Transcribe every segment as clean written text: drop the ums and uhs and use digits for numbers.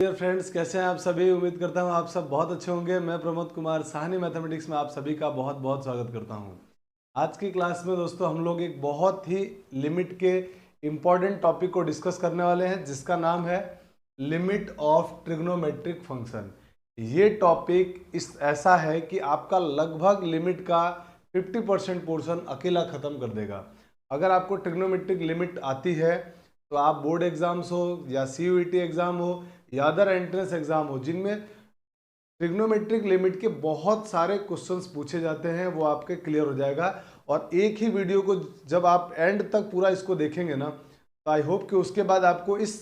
Dear friends, कैसे हैं आप सभी। उम्मीद करता हूं आप सब बहुत अच्छे होंगे। मैं प्रमोद कुमार साहनी मैथमेटिक्स में आप सभी का बहुत बहुत स्वागत करता हूं। आज की क्लास में दोस्तों हम लोग एक बहुत ही लिमिट के इम्पॉर्टेंट टॉपिक को डिस्कस करने वाले हैं, जिसका नाम है लिमिट ऑफ ट्रिग्नोमेट्रिक फंक्शन। ये टॉपिक ऐसा है कि आपका लगभग लिमिट का 50% पोर्शन अकेला खत्म कर देगा। अगर आपको ट्रिग्नोमेट्रिक लिमिट आती है तो आप बोर्ड एग्जाम्स हो या CUET एग्जाम हो या अदर एंट्रेंस एग्जाम हो, जिनमें ट्रिग्नोमेट्रिक लिमिट के बहुत सारे क्वेश्चंस पूछे जाते हैं, वो आपके क्लियर हो जाएगा। और एक ही वीडियो को जब आप एंड तक पूरा इसको देखेंगे ना, तो आई होप कि उसके बाद आपको इस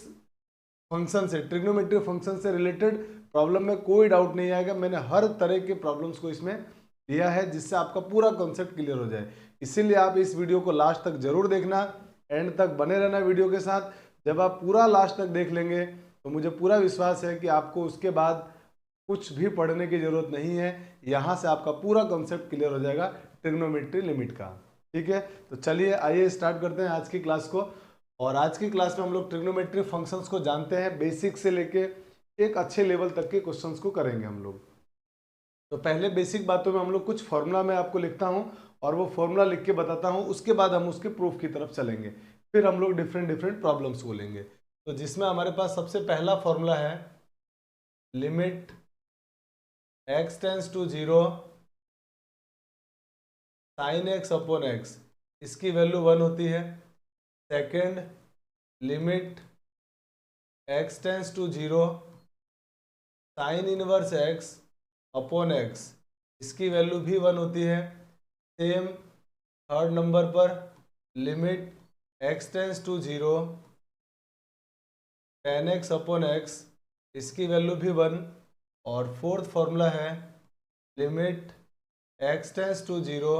फंक्शन से, ट्रिग्नोमेट्रिक फंक्शन से रिलेटेड प्रॉब्लम में कोई डाउट नहीं आएगा। मैंने हर तरह के प्रॉब्लम्स को इसमें दिया है, जिससे आपका पूरा कॉन्सेप्ट क्लियर हो जाए। इसीलिए आप इस वीडियो को लास्ट तक जरूर देखना, एंड तक बने रहना वीडियो के साथ। जब आप पूरा लास्ट तक देख लेंगे तो मुझे पूरा विश्वास है कि आपको उसके बाद कुछ भी पढ़ने की जरूरत नहीं है। यहाँ से आपका पूरा कॉन्सेप्ट क्लियर हो जाएगा ट्रिग्नोमेट्री लिमिट का। ठीक है, तो चलिए आइए स्टार्ट करते हैं आज की क्लास को। और आज की क्लास में हम लोग ट्रिग्नोमेट्री फंक्शंस को जानते हैं, बेसिक से लेके एक अच्छे लेवल तक के क्वेश्चंस को करेंगे हम लोग। तो पहले बेसिक बातों में हम लोग कुछ फॉर्मूला मैं आपको लिखता हूं और वो फॉर्मूला लिख के बताता हूं, उसके बाद हम उसके प्रूफ की तरफ चलेंगे। फिर हम लोग डिफरेंट डिफरेंट प्रॉब्लम्स को लेंगे। तो जिसमें हमारे पास सबसे पहला फॉर्मूला है limit x tends to 0 sine x upon x, इसकी वैल्यू 1 होती है। Second, limit x tends to 0 sine inverse x upon x, इसकी वैल्यू भी 1 होती है। सेम थर्ड नंबर पर limit x tends to 0 tan x upon x, इसकी value भी 1। और फोर्थ फॉर्मूला है limit x tends to 0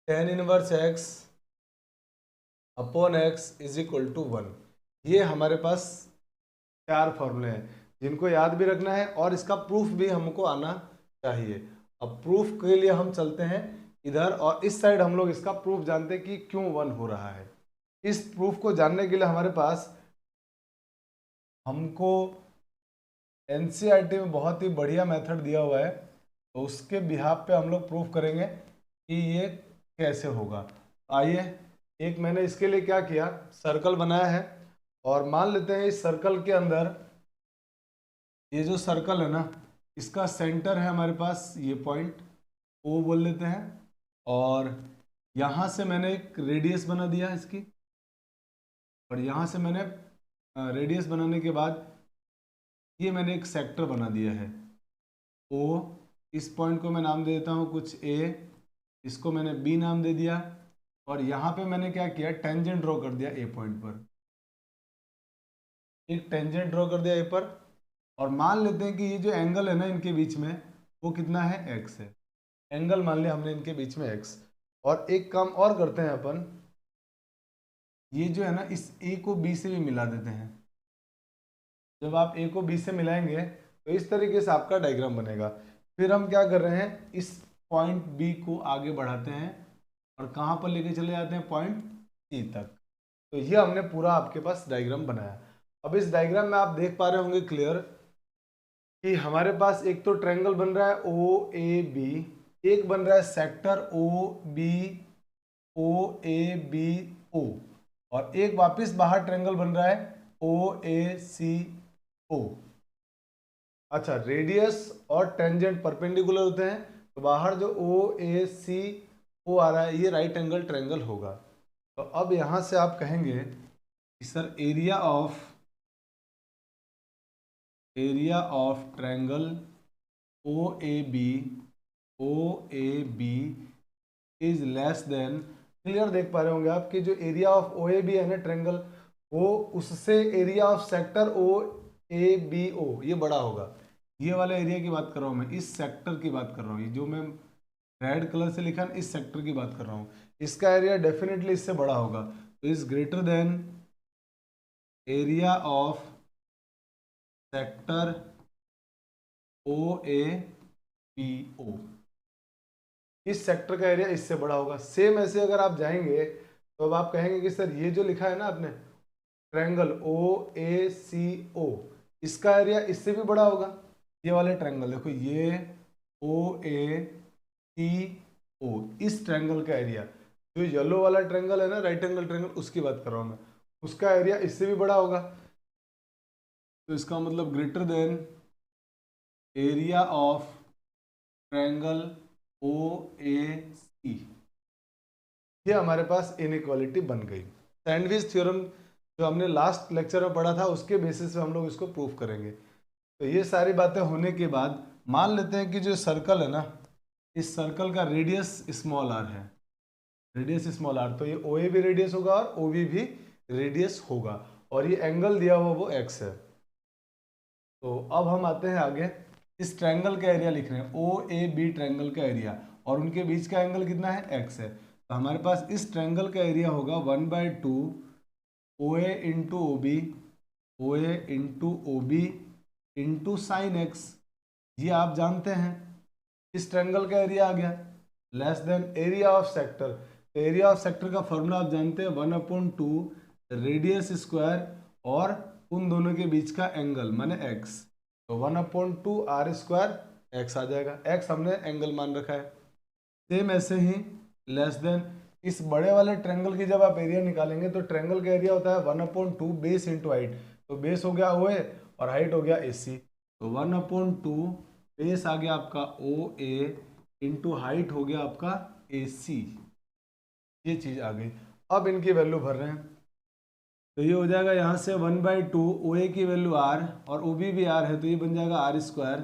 tan inverse x upon x is equal to 1। ये हमारे पास चार फॉर्मूले हैं जिनको याद भी रखना है और इसका प्रूफ भी हमको आना चाहिए। अब प्रूफ के लिए हम चलते हैं इधर, और इस साइड हम लोग इसका प्रूफ जानते हैं कि क्यों 1 हो रहा है। इस प्रूफ को जानने के लिए हमारे पास हमको NCERT में बहुत ही बढ़िया मेथड दिया हुआ है, तो उसके बिहाफ पे हम लोग प्रूफ करेंगे कि ये कैसे होगा। आइए, एक मैंने इसके लिए क्या किया, सर्कल बनाया है। और मान लेते हैं इस सर्कल के अंदर, ये जो सर्कल है ना, इसका सेंटर है हमारे पास ये पॉइंट O बोल लेते हैं। और यहाँ से मैंने एक रेडियस बना दिया इसकी, और यहाँ से मैंने रेडियस बनाने के बाद ये मैंने एक सेक्टर बना दिया है O। इस पॉइंट को मैं नाम दे देता हूँ कुछ A, इसको मैंने B नाम दे दिया। और यहाँ पे मैंने क्या किया, टेंजेंट ड्रॉ कर दिया A पॉइंट पर, एक टेंजेंट ड्रॉ कर दिया A पर। और मान लेते हैं कि ये जो एंगल है ना इनके बीच में, वो कितना है, x है। एंगल मान लिया हमने इनके बीच में x। और एक काम और करते हैं अपन, ये जो है ना इस a को b से भी मिला देते हैं। जब आप a को b से मिलाएंगे तो इस तरीके से आपका डायग्राम बनेगा। फिर हम क्या कर रहे हैं, इस पॉइंट b को आगे बढ़ाते हैं और कहाँ पर लेके चले जाते हैं, पॉइंट c तक। तो ये हमने पूरा आपके पास डायग्राम बनाया। अब इस डायग्राम में आप देख पा रहे होंगे क्लियर कि हमारे पास एक तो ट्रायंगल बन रहा है OAB, एक बन रहा है सेक्टर OBOABO, और एक वापस बाहर ट्रायंगल बन रहा है OACO। अच्छा, रेडियस और टेंजेंट परपेंडिकुलर होते हैं, तो बाहर जो OACO आ रहा है ये राइट एंगल ट्रायंगल होगा। तो अब यहां से आप कहेंगे कि sir area of triangle OAB is less then, clear देख पा रहे होंगे आप कि जो एरिया ऑफ OAB है ना ट्रायंगल, वो उससे एरिया ऑफ सेक्टर OABO ये बड़ा होगा। ये वाला एरिया की बात कर रहा हूँ मैं, इस सेक्टर की बात कर रहा हूँ, ये जो मैं रेड कलर से लिखा है इस सेक्टर की बात कर रहा हूँ। इसका एरिया डेफिनेटली इससे बड़ा होगा, तो is greater than area of sector OABO। इस सेक्टर का एरिया इससे बड़ा होगा। सेम ऐसे अगर आप जाएंगे तो अब आप कहेंगे कि सर ये जो लिखा है ना आपने ट्रायंगल OACO, इसका एरिया इससे भी बड़ा होगा। ये वाले ट्रायंगल देखो, ये OACO, इस ट्रायंगल का एरिया, जो येलो वाला ट्रायंगल है ना, राइट एंगल ट्रायंगल, उसकी बात कर रहा हूं मैं, उसका एरिया इससे भी बड़ा होगा। तो इसका मतलब greater than area of triangle OAC, ये हमारे पास इनइक्वालिटी बन गई। सैंडविच थ्योरम जो हमने लास्ट लेक्चर में पढ़ा था, उसके बेसिस पे हम लोग इसको प्रूफ करेंगे। तो ये सारी बातें होने के बाद मान लेते हैं कि जो सर्कल है ना, इस सर्कल का रेडियस स्मॉल r है, रेडियस स्मॉल r, तो ये OA भी रेडियस होगा और OB भी रेडियस होगा, और ये एंगल दिया हुआ वो x है। तो अब हम आते हैं आगे, इस ट्रायंगल का एरिया लिख रहे हैं, OAB ट्रायंगल का एरिया, और उनके बीच का एंगल कितना है, x है। तो हमारे पास इस ट्रायंगल का एरिया होगा 1/2 OA into OB, OA into OB into sine x, ये आप जानते हैं। इस ट्रायंगल का एरिया आ गया, less than area of sector. तो एरिया ऑफ सेक्टर का फॉर्मूला आप जानते हैं, 1/2 रेडियस स्क्वायर और उन दोनों के बीच का एंगल माने x, तो 1/2 r स्क्वायर x आ जाएगा। x हमने एंगल मान रखा है। सेम ऐसे ही लेस देन, इस बड़े वाले ट्रायंगल की जब आप एरिया निकालेंगे तो ट्रायंगल का एरिया होता है 1/2 बेस इंटू हाइट, तो बेस हो गया OA और हाइट हो गया AC, तो 1/2 बेस आ गया आपका OA इंटू हाइट हो गया आपका AC, ये चीज आ गई। अब इनकी वैल्यू भर रहे हैं, तो ये हो जाएगा यहाँ से 1/2 OA की वैल्यू r और OB भी r है, तो ये बन जाएगा r square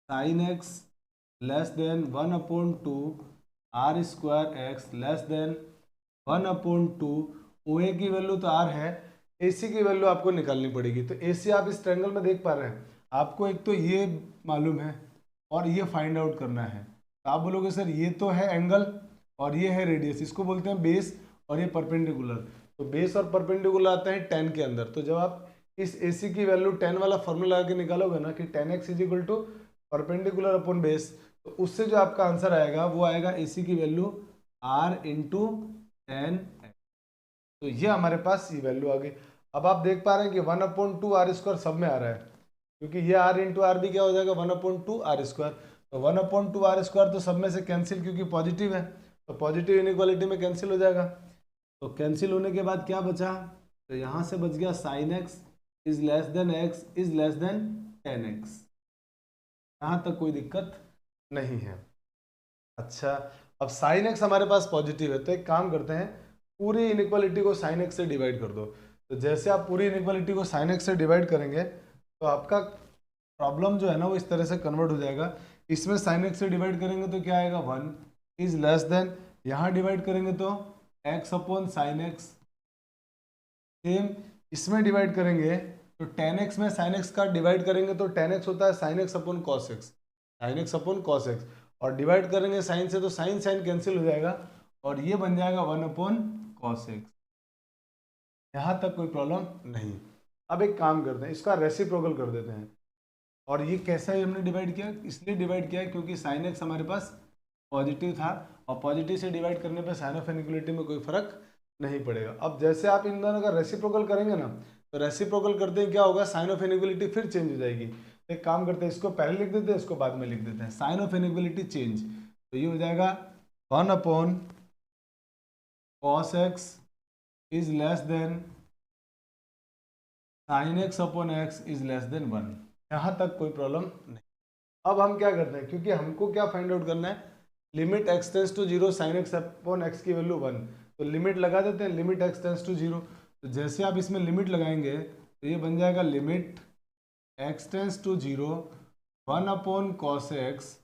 sine x less then 1/2 r square x less then 1/2, OA की वैल्यू तो r है, AC की वैल्यू आपको निकालनी पड़ेगी। तो AC आप इस ट्रायंगल में देख पा रहे हैं, आपको एक तो ये मालूम है और ये फाइंड आउट करना है। तो आप बोलोगे सर ये तो है एंगल और ये है रेडियस, इसको बोलते हैं बेस और ये परपेंडिकुलर। तो बेस और परपेंडिकुलर आते हैं tan के अंदर। तो जब आप इस AC की वैल्यू tan वाला फॉर्मूला लगा के निकालोगे ना कि tan x is equal to perpendicular upon base, तो उससे जो आपका आंसर आएगा वो आएगा AC की value r into tan x। तो ये हमारे पास ये वैल्यू आ गई। अब आप देख पा रहे हैं कि 1/2 r स्क्वायर सब में आ रहा है, क्योंकि ये r इंटू आर भी क्या हो जाएगा 1/2 r स्क्वायर। तो 1/2 r स्क्वायर तो सब में से कैंसिल, क्योंकि पॉजिटिव है, तो पॉजिटिव इनइक्वालिटी में कैंसिल हो जाएगा। तो कैंसिल होने के बाद क्या बचा, तो यहाँ से बच गया sine x is less than x is less than tan x। यहाँ तक कोई दिक्कत नहीं है। अच्छा, अब साइन x हमारे पास पॉजिटिव है, तो एक काम करते हैं, पूरी इनइक्वालिटी को साइन x से डिवाइड कर दो। तो जैसे आप पूरी इनइक्वालिटी को साइन x से डिवाइड करेंगे तो आपका प्रॉब्लम जो है ना वो इस तरह से कन्वर्ट हो जाएगा। इसमें साइन x से डिवाइड करेंगे तो क्या आएगा 1 इज लेस देन, यहाँ डिवाइड करेंगे तो x upon sine x, same इसमें डिवाइड करेंगे तो tan x में sin x का डिवाइड करेंगे तो tan x होता है sin x upon cos x, sin x upon cos x, और डिवाइड करेंगे साइन से तो साइन साइन कैंसिल हो जाएगा और ये बन जाएगा 1 अपॉन cos x। यहाँ तक कोई प्रॉब्लम नहीं। अब एक काम करते हैं, इसका रेसिप्रोकल कर देते हैं। और ये कैसा है हमने डिवाइड किया, इसलिए डिवाइड किया क्योंकि sin x हमारे पास पॉजिटिव था और पॉजिटिव से डिवाइड करने पे साइन ऑफ इनइक्वालिटी में कोई फर्क नहीं पड़ेगा। अब जैसे आप इन दोनों का रेसिप्रोकल करेंगे ना, तो रेसिप्रोकल करते ही क्या होगा, साइन ऑफ इनइक्वालिटी फिर चेंज हो जाएगी। एक काम करते हैं, इसको पहले लिख देते हैं, इसको बाद में लिख देते हैं, साइन ऑफ इनइक्वालिटी चेंज। तो ये हो जाएगा 1 upon cos x is less then sin x upon x is less than 1। यहाँ तक कोई प्रॉब्लम नहीं। अब हम क्या करते हैं, क्योंकि हमको क्या फाइंड आउट करना है, limit x tends to 0 sin x upon x की वैल्यू 1, तो लिमिट लगा देते हैं, लिमिट x टेंस टू 0। तो जैसे आप इसमें लिमिट लगाएंगे तो ये बन जाएगा limit x tends to 0 1 upon cos x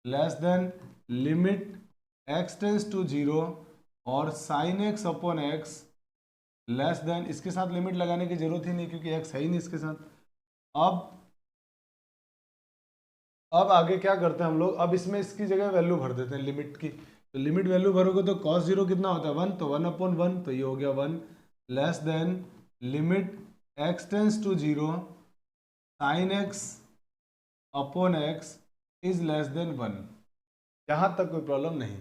less than limit x tends to 0 और sin x upon x less than, इसके साथ लिमिट लगाने की जरूरत ही नहीं क्योंकि x है ही नहीं इसके साथ। अब आगे क्या करते हैं हम लोग, अब इसमें इसकी जगह वैल्यू भर देते हैं लिमिट की। तो लिमिट वैल्यू भरोगे तो cos 0 कितना होता है 1, तो 1 अपॉन 1, तो ये हो गया 1 less than limit x tends to 0 sin x upon x is less than 1। यहाँ तक कोई प्रॉब्लम नहीं।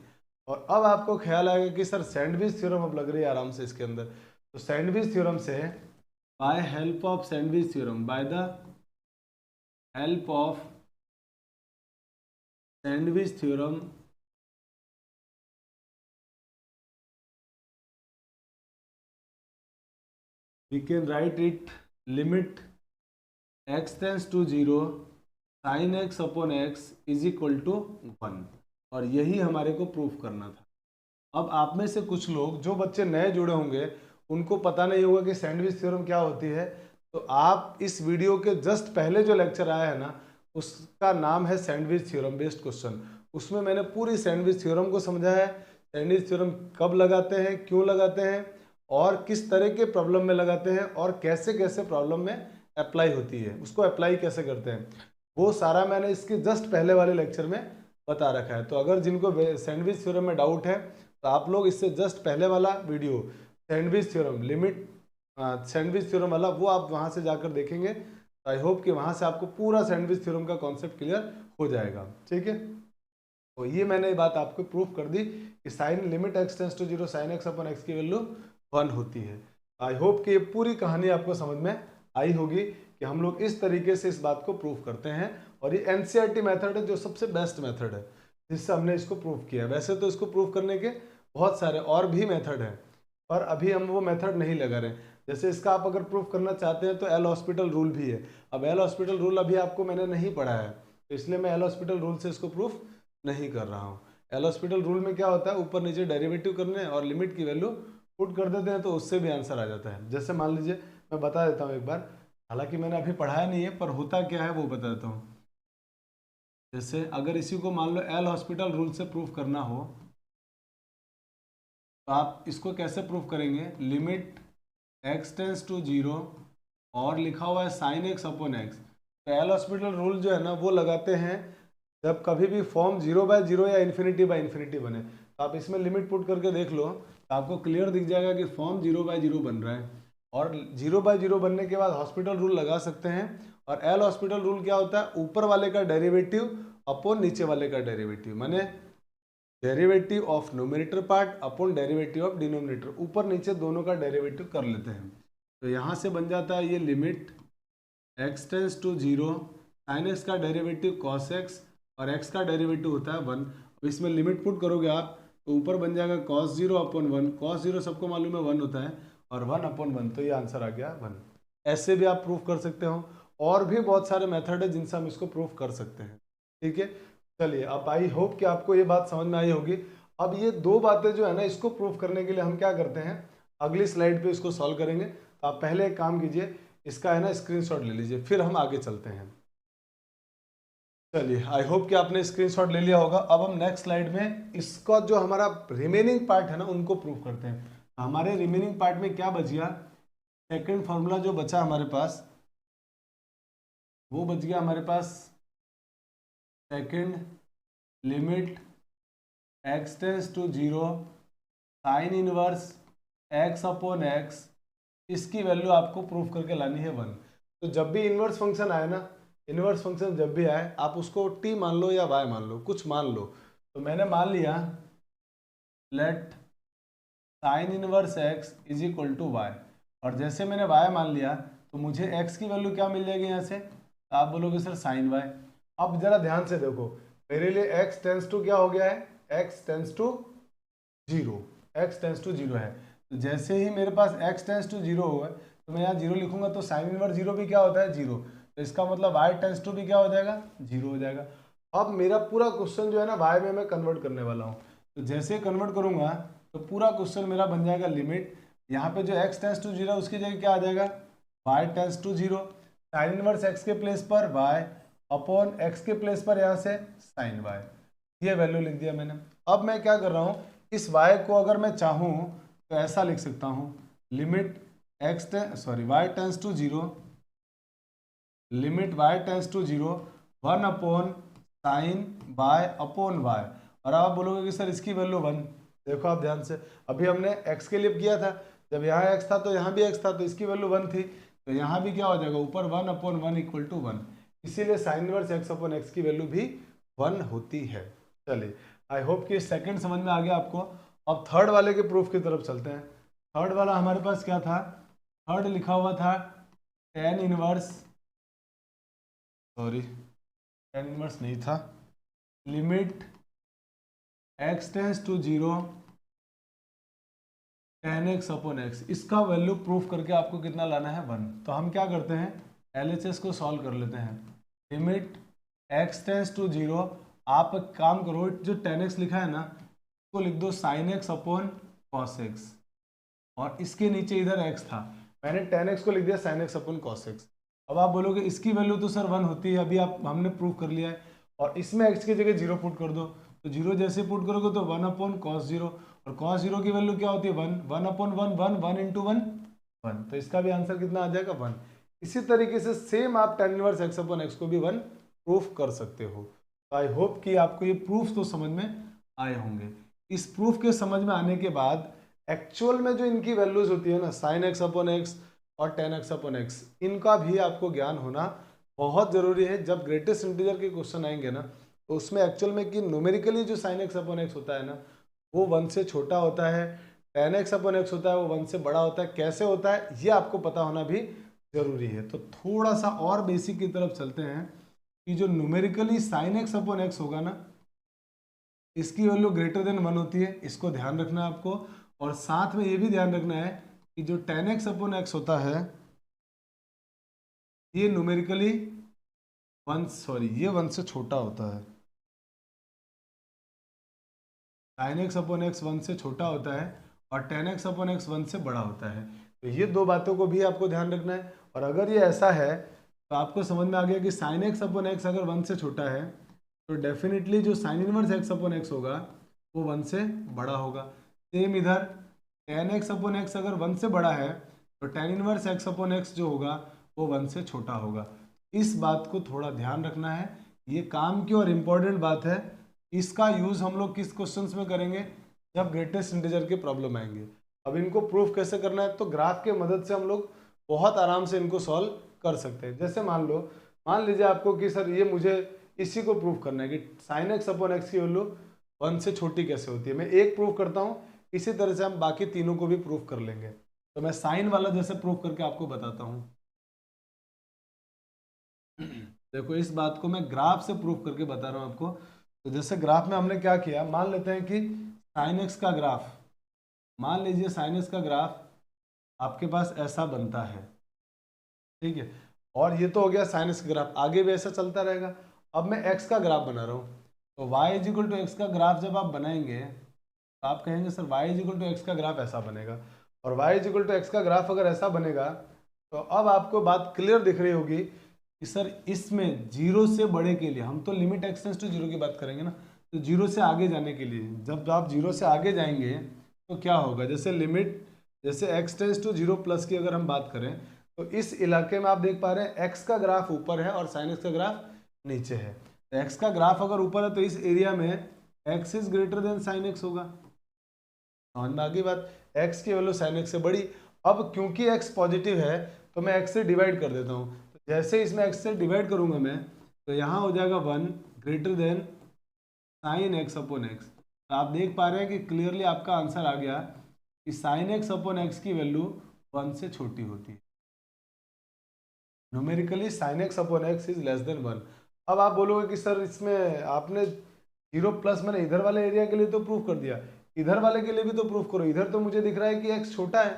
और अब आपको ख्याल आएगा कि सर सैंडविच थ्योरम अब लग रही है आराम से इसके अंदर। तो सैंडविच थ्योरम से by help of sandwich theorem, by the help of sandwich theorem we can write it limit x tends to 0 sin x upon x is equal to 1, और यही हमारे को प्रूफ करना था। अब आप में से कुछ लोग, जो बच्चे नए जुड़े होंगे, उनको पता नहीं होगा कि सैंडविच थ्योरम क्या होती है, तो आप इस वीडियो के जस्ट पहले जो लेक्चर आया है ना, उसका नाम है सैंडविच थ्योरम बेस्ड क्वेश्चन। उसमें मैंने पूरी सैंडविच थ्योरम को समझा है, सैंडविच थ्योरम कब लगाते हैं, क्यों लगाते हैं, और किस तरह के प्रॉब्लम में लगाते हैं, और कैसे कैसे प्रॉब्लम में अप्लाई होती है, उसको अप्लाई कैसे करते हैं, वो सारा मैंने इसके जस्ट पहले वाले लेक्चर में बता रखा है। तो अगर जिनको सैंडविच थ्योरम में डाउट है, तो आप लोग इससे जस्ट पहले वाला video sandwich theorem limit sandwich theorem वाला, वो आप वहाँ से जाकर देखेंगे। आई होप कि वहाँ से आपको पूरा सैंडविच थ्योरम का कॉन्सेप्ट क्लियर हो जाएगा। ठीक है, तो ये मैंने बात आपको प्रूफ कर दी कि sine limit x tends to 0 sine x upon x की वैल्यू 1 होती है। आई होप कि ये पूरी कहानी आपको समझ में आई होगी कि हम लोग इस तरीके से इस बात को प्रूफ करते हैं, और ये एनसीईआरटी मेथड है जो सबसे बेस्ट मेथड है जिससे हमने इसको प्रूफ किया। वैसे तो इसको प्रूफ करने के बहुत सारे और भी मेथड हैं, पर अभी हम वो मेथड नहीं लगा रहे। जैसे इसका आप अगर प्रूफ करना चाहते हैं तो एल हॉस्पिटल रूल भी है। अब एल हॉस्पिटल रूल अभी आपको मैंने नहीं पढ़ा है, तो इसलिए मैं एल हॉस्पिटल रूल से इसको प्रूफ नहीं कर रहा हूँ। एल हॉस्पिटल रूल में क्या होता है, ऊपर नीचे डेरिवेटिव करने और लिमिट की वैल्यू पुट कर देते हैं, तो उससे भी आंसर आ जाता है। जैसे मान लीजिए, मैं बता देता हूँ एक बार, हालांकि मैंने अभी पढ़ाया नहीं है, पर होता क्या है वो बता देता हूँ। जैसे अगर इसी को मान लो एल हॉस्पिटल रूल से प्रूफ करना हो, तो आप इसको कैसे प्रूफ करेंगे, लिमिट एक्स टेंस टू 0 और लिखा हुआ है साइन एक्स अपॉन एक्स। तो एल हॉस्पिटल रूल जो है ना, वो लगाते हैं जब कभी भी फॉर्म 0/0 या इन्फिनिटी/इन्फिनिटी बने। तो आप इसमें लिमिट पुट करके देख लो, तो आपको क्लियर दिख जाएगा कि फॉर्म 0/0 बन रहा है, और 0/0 बनने के बाद हॉस्पिटल रूल लगा सकते हैं। और एल हॉस्पिटल रूल क्या होता है, ऊपर वाले का डेरिवेटिव अपॉन नीचे वाले का डेरिवेटिव, माने derivative of numerator part upon derivative of denominator, ऊपर नीचे दोनों का डेरिवेटिव कर लेते हैं। तो यहाँ से बन जाता है ये limit x tends to 0 sine x का डेरिवेटिव कॉस एक्स, और x का डेरिवेटिव होता है 1। अब इसमें लिमिट पुट करोगे आप, तो ऊपर बन जाएगा cos 0 अपॉन 1, cos 0 सबको मालूम है 1 होता है, और 1 अपॉन 1, तो ये आंसर आ गया 1। ऐसे भी आप प्रूफ कर सकते हो, और भी बहुत सारे मेथड है जिनसे हम इसको प्रूफ कर सकते हैं। ठीक है, चलिए, अब आई होप कि आपको ये बात समझ में आई होगी। अब ये दो बातें जो है ना, इसको प्रूफ करने के लिए हम क्या करते हैं, अगली स्लाइड पे इसको सॉल्व करेंगे। तो आप पहले एक काम कीजिए, इसका है ना स्क्रीनशॉट ले लीजिए, फिर हम आगे चलते हैं। चलिए, आई होप कि आपने स्क्रीनशॉट ले लिया होगा। अब हम नेक्स्ट स्लाइड में इसका जो हमारा रिमेनिंग पार्ट है ना, उनको प्रूव करते हैं। हमारे रिमेनिंग पार्ट में क्या बच गया, सेकंड फॉर्मूला जो बचा हमारे पास, वो बच गया हमारे पास second limit x tends to 0 sine inverse x upon x, इसकी वैल्यू आपको प्रूफ करके लानी है 1। तो जब भी इनवर्स फंक्शन आए ना, इनवर्स फंक्शन जब भी आए, आप उसको t मान लो या y मान लो, कुछ मान लो। तो मैंने मान लिया let sine inverse x is equal to y, और जैसे मैंने y मान लिया, तो मुझे x की वैल्यू क्या मिल जाएगी यहाँ से, तो आप बोलोगे सर साइन y। अब जरा ध्यान से देखो, मेरे लिए x टेंस टू क्या हो गया है, x tends to 0, x tends to 0 है। तो जैसे ही मेरे पास x टेंस टू 0 हुआ, तो मैं यहाँ 0 लिखूंगा, तो साइन इनवर्स 0 भी क्या होता है, 0। तो इसका मतलब y टेंस टू भी क्या हो जाएगा, 0 हो जाएगा। अब मेरा पूरा क्वेश्चन जो है ना, y में मैं कन्वर्ट करने वाला हूँ। तो जैसे कन्वर्ट करूंगा, तो पूरा क्वेश्चन मेरा बन जाएगा लिमिट, यहाँ पे जो x टेंस टू 0 उसकी जगह क्या आ जाएगा, y tends to 0, sine inverse x के प्लेस पर y अपॉन x के प्लेस पर यहाँ से साइन y, ये वैल्यू लिख दिया मैंने। अब मैं क्या कर रहा हूँ, इस y को अगर मैं चाहूँ तो ऐसा लिख सकता हूँ, limit y tends to 0, limit y tends to 0 1 upon sine y upon y। और आप बोलोगे कि सर इसकी वैल्यू 1, देखो आप ध्यान से, अभी हमने x के लिए किया था, जब यहाँ x था तो यहाँ भी x था, तो इसकी वैल्यू 1 थी, तो यहाँ भी क्या हो जाएगा, ऊपर 1 अपॉन 1 इक्वल टू 1, इसीलिए sign inverse x upon x की वैल्यू भी 1 होती है। चलिए, आई होप कि सेकंड समझ में आ गया आपको। अब थर्ड वाले के प्रूफ की तरफ चलते हैं। थर्ड वाला हमारे पास क्या था, थर्ड लिखा हुआ था टेन इनवर्स नहीं था, limit x tends to 0 tan x upon x, इसका वैल्यू प्रूफ करके आपको कितना लाना है 1। तो हम क्या करते हैं, LHS को सॉल्व कर लेते हैं। लिमिट x टेंस टू 0, आप एक काम करो, जो tan x लिखा है ना उसको लिख दो sin x upon cos x, और इसके नीचे इधर x था, मैंने tan x को लिख दिया sin x upon cos x। अब आप बोलोगे इसकी वैल्यू तो सर 1 होती है, अभी हमने प्रूफ कर लिया है, और इसमें x की जगह 0 पुट कर दो, तो 0 जैसे पुट करोगे तो 1 अपॉन cos 0, और cos 0 की वैल्यू क्या होती है 1, 1 अपॉन 1 1, 1 इंटू 1 1, तो इसका भी आंसर कितना आ जाएगा 1। इसी तरीके से सेम आप tan inverse x upon x को भी 1 प्रूफ कर सकते हो। तो आई होप कि आपको ये प्रूफ तो समझ में आए होंगे। इस प्रूफ के समझ में आने के बाद एक्चुअल में जो इनकी वैल्यूज होती है ना sin x अपॉन x और tan x अपॉन x, इनका भी आपको ज्ञान होना बहुत जरूरी है। जब ग्रेटेस्ट इंटीजर के क्वेश्चन आएंगे ना तो उसमें एक्चुअल में कि न्यूमेरिकली जो sin x अपॉन x होता है ना वो 1 से छोटा होता है, tan x अपॉन x होता है वो 1 से बड़ा होता है, कैसे होता है ये आपको पता होना भी जरूरी है। तो थोड़ा सा और बेसिक की तरफ चलते हैं कि जो numerically sin x upon x होगा ना इसकी वैल्यू ग्रेटर देन 1 होती है, इसको ध्यान रखना है आपको। और साथ में ये भी ध्यान रखना है कि जो tan x अपॉन x होता है ये न्यूमेरिकली 1 से छोटा होता है, sin x अपॉन x 1 से छोटा होता है और tan x अपॉन x 1 से बड़ा होता है। तो ये दो बातों को भी आपको ध्यान रखना है। और अगर ये ऐसा है तो आपको समझ में आ गया कि sin x अपॉन x अगर 1 से छोटा है तो डेफिनेटली जो sin inverse x upon x होगा वो 1 से बड़ा होगा। सेम इधर tan x अपॉन x अगर 1 से बड़ा है तो tan inverse x upon x जो होगा वो 1 से छोटा होगा। इस बात को थोड़ा ध्यान रखना है, ये काम की और इम्पोर्टेंट बात है। इसका यूज हम लोग किस क्वेश्चंस में करेंगे, जब ग्रेटेस्ट इंटीजर के प्रॉब्लम आएंगे। अब इनको प्रूफ कैसे करना है, तो ग्राफ के मदद से हम लोग बहुत आराम से इनको सॉल्व कर सकते हैं। जैसे मान लीजिए आपको कि सर ये मुझे इसी को प्रूफ करना है कि sin x अपॉन x की वैल्यू 1 से छोटी कैसे होती है। मैं एक प्रूफ करता हूँ, इसी तरह से हम बाकी तीनों को भी प्रूफ कर लेंगे। तो मैं साइन वाला जैसे प्रूफ करके आपको बताता हूँ। देखो इस बात को मैं ग्राफ से प्रूफ करके बता रहा हूँ आपको। तो जैसे ग्राफ में हमने क्या किया, मान लेते हैं कि sin x का ग्राफ, मान लीजिए sin x का ग्राफ आपके पास ऐसा बनता है, ठीक है। और ये तो हो गया sin x का ग्राफ, आगे भी ऐसा चलता रहेगा। अब मैं x का ग्राफ बना रहा हूँ, तो y is equal to x का ग्राफ जब आप बनाएंगे तो आप कहेंगे sir y is equal to x का ग्राफ ऐसा बनेगा। और y is equal to x का ग्राफ अगर ऐसा बनेगा तो अब आपको बात क्लियर दिख रही होगी कि सर इसमें जीरो से बड़े के लिए, हम तो लिमिट x टेंस टू 0 की बात करेंगे ना, तो जीरो से आगे जाने के लिए, जब आप जीरो से आगे जाएंगे तो क्या होगा, जैसे लिमिट जैसे x टेंस टू 0 प्लस की अगर हम बात करें तो इस इलाके में आप देख पा रहे हैं x का ग्राफ ऊपर है और sin x का ग्राफ नीचे है। तो x का ग्राफ अगर ऊपर है तो इस एरिया में x is greater than sin x होगा। समझ में आ गई बात, x की वैल्यू sin x से बड़ी। अब क्योंकि x पॉजिटिव है तो मैं x से डिवाइड कर देता हूँ, तो जैसे इसमें x से डिवाइड करूंगा मैं तो यहाँ हो जाएगा 1 greater than sin x upon x। तो आप देख पा रहे हैं कि क्लियरली आपका आंसर आ गया कि sin x अपॉन x की वैल्यू 1 से छोटी होती है। Numerically sin x upon x is less than 1। अब आप बोलोगे कि सर इसमें आपने 0 प्लस मैंने इधर वाले एरिया के लिए तो प्रूफ कर दिया, इधर वाले के लिए भी तो प्रूफ करो। इधर तो मुझे दिख रहा है कि x छोटा है,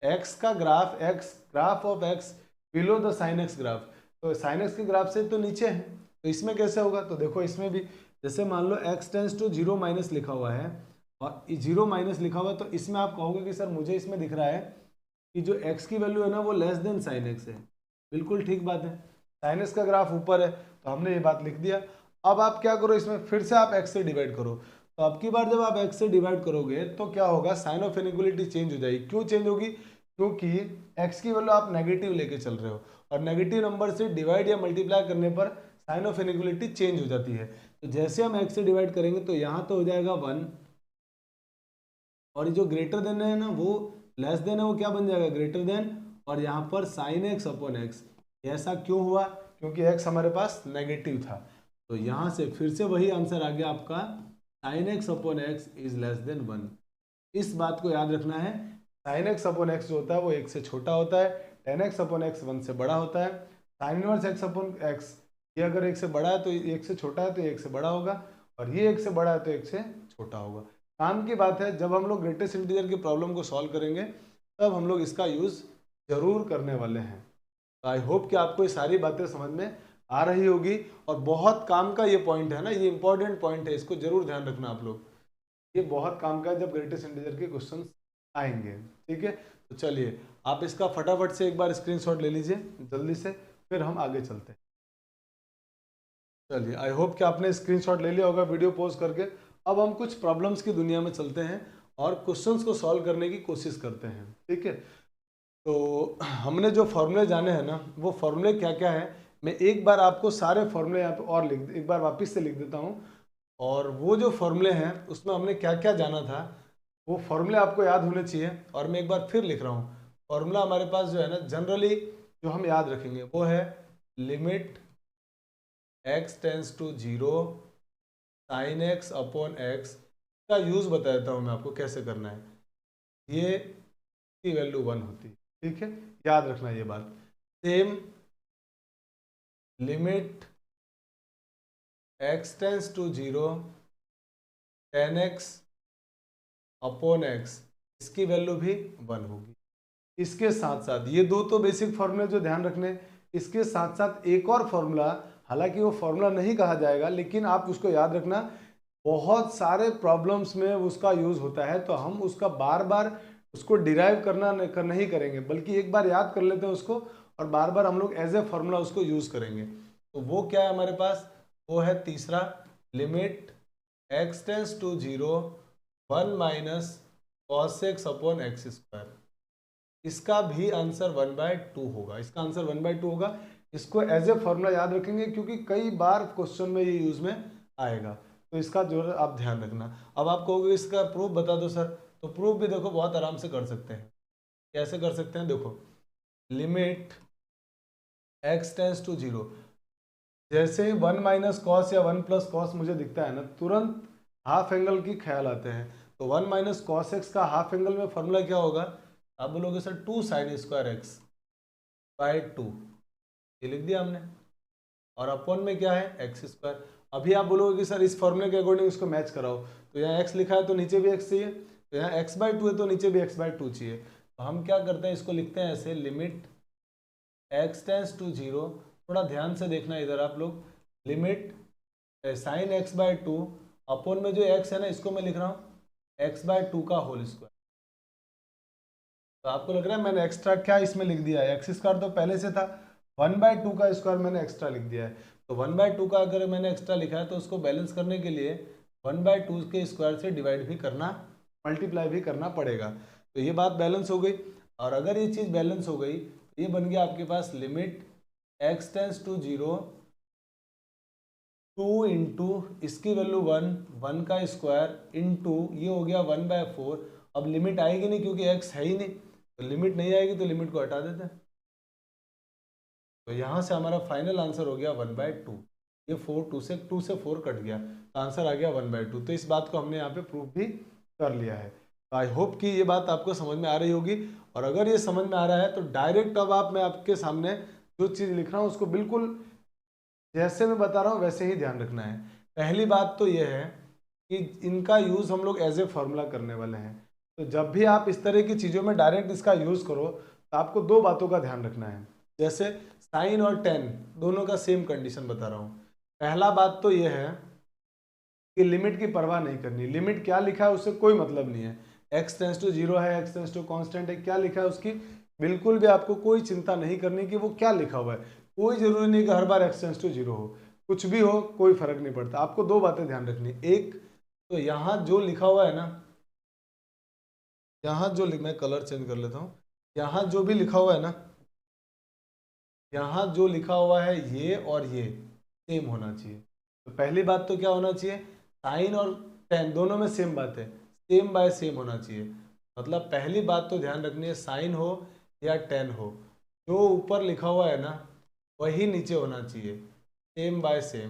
x का graph, x graph of x below the sin x graph, तो sin x के ग्राफ से तो नीचे है, तो इसमें कैसे होगा। तो देखो इसमें भी जैसे मान लो x टेंस टू 0 माइनस लिखा हुआ है और 0 माइनस लिखा हुआ है, तो इसमें आप कहोगे कि सर मुझे इसमें दिख रहा है कि जो x की वैल्यू है ना वो लेस देन sin x है। बिल्कुल ठीक बात है, sin x का ग्राफ ऊपर है तो हमने ये बात लिख दिया। अब आप क्या करो, इसमें फिर से आप x से डिवाइड करो। तो अब की बार जब आप x से डिवाइड करोगे तो क्या होगा, साइन ऑफ इनइक्वालिटी चेंज हो जाएगी। क्यों चेंज होगी, क्योंकि x की वैल्यू आप नेगेटिव लेके चल रहे हो और नेगेटिव नंबर से डिवाइड या मल्टीप्लाई करने पर साइन ऑफ इनइक्वालिटी चेंज हो जाती है। तो जैसे हम x से डिवाइड करेंगे तो यहाँ तो हो जाएगा 1 और जो ग्रेटर देन है ना वो लेस देन है, वो क्या बन जाएगा ग्रेटर देन, और यहाँ पर sin x अपॉन x। ऐसा क्यों हुआ, क्योंकि x हमारे पास नेगेटिव था। तो यहाँ से फिर से वही आंसर आ गया आपका sin x upon x is less than 1। इस बात को याद रखना है, साइन एक्स अपॉन एक्स जो होता है वो 1 से छोटा होता है, टेन एक्स अपॉन एक्स 1 से बड़ा होता है, sign inverse x upon x ये अगर 1 से बड़ा है तो 1 से छोटा है तो ये 1 से बड़ा होगा, और ये 1 से बड़ा है तो 1 से छोटा होगा। काम की बात है, जब हम लोग ग्रेटेस्ट इंटीजर की प्रॉब्लम को सॉल्व करेंगे तब हम लोग इसका यूज़ जरूर करने वाले हैं। तो आई होप कि आपको ये सारी बातें समझ में आ रही होगी, और बहुत काम का ये पॉइंट है ना, ये इंपॉर्टेंट पॉइंट है, इसको जरूर ध्यान रखना आप लोग, ये बहुत काम का है जब ग्रेटेस्ट इंटीजर के क्वेश्चन आएंगे। ठीक है, तो चलिए आप इसका फटाफट से एक बार स्क्रीनशॉट ले लीजिए जल्दी से, फिर हम आगे चलते हैं। चलिए आई होप कि आपने स्क्रीनशॉट ले लिया होगा वीडियो पॉज करके। अब हम कुछ प्रॉब्लम्स की दुनिया में चलते हैं और क्वेश्चंस को सॉल्व करने की कोशिश करते हैं। ठीक है, तो हमने जो फॉर्मूले जाने हैं ना, वो फॉर्मूले क्या क्या है, मैं एक बार आपको सारे फॉर्मूले यहाँ पे और एक बार वापस से लिख देता हूँ, और वो जो फॉर्मूले हैं उसमें हमने क्या क्या जाना था वो फॉर्मूले आपको याद होने चाहिए। और मैं एक बार फिर लिख रहा हूँ, फॉर्मूला हमारे पास जो है ना जनरली जो हम याद रखेंगे वो है limit x tends to 0 sine x upon x का यूज़ बता देता हूँ मैं आपको कैसे करना है। ये की वैल्यू 1 होती है। ठीक है, याद रखना ये बात। Same limit x tends to 0 tan x upon x इसकी वैल्यू भी 1 होगी। इसके साथ साथ ये दो तो बेसिक फॉर्मूले जो ध्यान रखने, इसके साथ साथ एक और फॉर्मूला, हालांकि वो फॉर्मूला नहीं कहा जाएगा लेकिन आप उसको याद रखना, बहुत सारे प्रॉब्लम्स में उसका यूज होता है, तो हम उसका बार बार उसको डिराइव नहीं करेंगे, बल्कि एक बार याद कर लेते हैं उसको और बार बार हम लोग एज ए फॉर्मूला उसको यूज करेंगे। तो वो क्या है हमारे पास, वो है तीसरा limit x tends to 0 1 minus cos x upon x square. इसका भी आंसर 1/2 होगा, इसका आंसर 1/2 होगा। इसको एज ए फॉर्मूला याद रखेंगे क्योंकि कई बार क्वेश्चन में ये यूज में आएगा, तो इसका जो है आप ध्यान रखना। अब आप कहोगे इसका प्रूफ बता दो सर, तो प्रूफ भी देखो बहुत आराम से कर सकते हैं। कैसे कर सकते हैं, देखो लिमिट x टेंस टू 0, जैसे ही 1 माइनस कॉस या 1 प्लस कॉस मुझे दिखता है ना, तुरंत हाफ एंगल की ख्याल आते हैं। तो 1 माइनस कॉस एक्स का हाफ एंगल में फॉर्मूला क्या होगा, आप बोलोगे sir 2 sine square x by 2, ये लिख दिया हमने, और अपॉन में क्या है एक्स स्क्वायर। अभी आप बोलोगे कि सर इस फॉर्मूले के अकॉर्डिंग इसको मैच कराओ, तो यहाँ x लिखा है तो नीचे भी x चाहिए, तो यहाँ x/2 है तो नीचे भी x/2 चाहिए। तो हम क्या करते हैं, इसको लिखते हैं ऐसे लिमिट x टेंस टू 0, थोड़ा ध्यान से देखना इधर आप लोग, लिमिट साइन x/2 अपॉन में जो x है ना इसको मैं लिख रहा हूँ x/2 का होल स्क्वायर। तो आपको लग रहा है मैंने एक्स्ट्रा क्या इसमें लिख दिया है, एक्स स्क्वायर तो पहले से था, 1/2 का स्क्वायर मैंने एक्स्ट्रा लिख दिया है। तो 1/2 का अगर मैंने एक्स्ट्रा लिखा है तो उसको बैलेंस करने के लिए 1/2 के स्क्वायर से डिवाइड भी करना, मल्टीप्लाई भी करना पड़ेगा। तो ये बात बैलेंस हो गई, और अगर ये चीज़ बैलेंस हो गई तो ये बन गया आपके पास limit x tends to 0 2 into इसकी वैल्यू 1 का स्क्वायर इंटू ये हो गया 1/4। अब लिमिट आएगी नहीं क्योंकि x है ही नहीं, तो लिमिट नहीं आएगी तो लिमिट को हटा देते हैं। तो यहाँ से हमारा फाइनल आंसर हो गया 1/2। ये 2 से 4 कट गया तो आंसर आ गया 1/2। तो इस बात को हमने यहाँ पे प्रूफ भी कर लिया है। तो आई होप कि ये बात आपको समझ में आ रही होगी, और अगर ये समझ में आ रहा है तो डायरेक्ट अब मैं आपके सामने जो चीज़ लिख रहा हूँ उसको बिल्कुल जैसे मैं बता रहा हूँ वैसे ही ध्यान रखना है। पहली बात तो ये है कि इनका यूज़ हम लोग एज ए फॉर्मूला करने वाले हैं, तो जब भी आप इस तरह की चीज़ों में डायरेक्ट इसका यूज़ करो तो आपको दो बातों का ध्यान रखना है। जैसे साइन और टेन दोनों का सेम कंडीशन बता रहा हूँ। पहला बात तो ये है कि लिमिट की परवाह नहीं करनी, लिमिट क्या लिखा है उससे कोई मतलब नहीं है। x टेंस टू 0 है, x टेंस टू कॉन्स्टेंट है, क्या लिखा है उसकी बिल्कुल भी आपको कोई चिंता नहीं करनी कि वो क्या लिखा हुआ है। कोई जरूरी नहीं कि हर बार x टेंस टू 0 हो, कुछ भी हो कोई फर्क नहीं पड़ता। आपको दो बातें ध्यान रखनी, एक तो यहाँ जो लिखा हुआ है ना, यहाँ जो मैं कलर चेंज कर लेता हूँ, यहाँ जो भी लिखा हुआ है ना, यहाँ जो लिखा हुआ है ये और ये सेम होना चाहिए। तो पहली बात तो क्या होना चाहिए, साइन और टेन दोनों में सेम बात है, सेम बाय सेम होना चाहिए। मतलब पहली बात तो ध्यान रखनी है, साइन हो या टेन हो, जो ऊपर लिखा हुआ है ना वही नीचे होना चाहिए, सेम बाय सेम,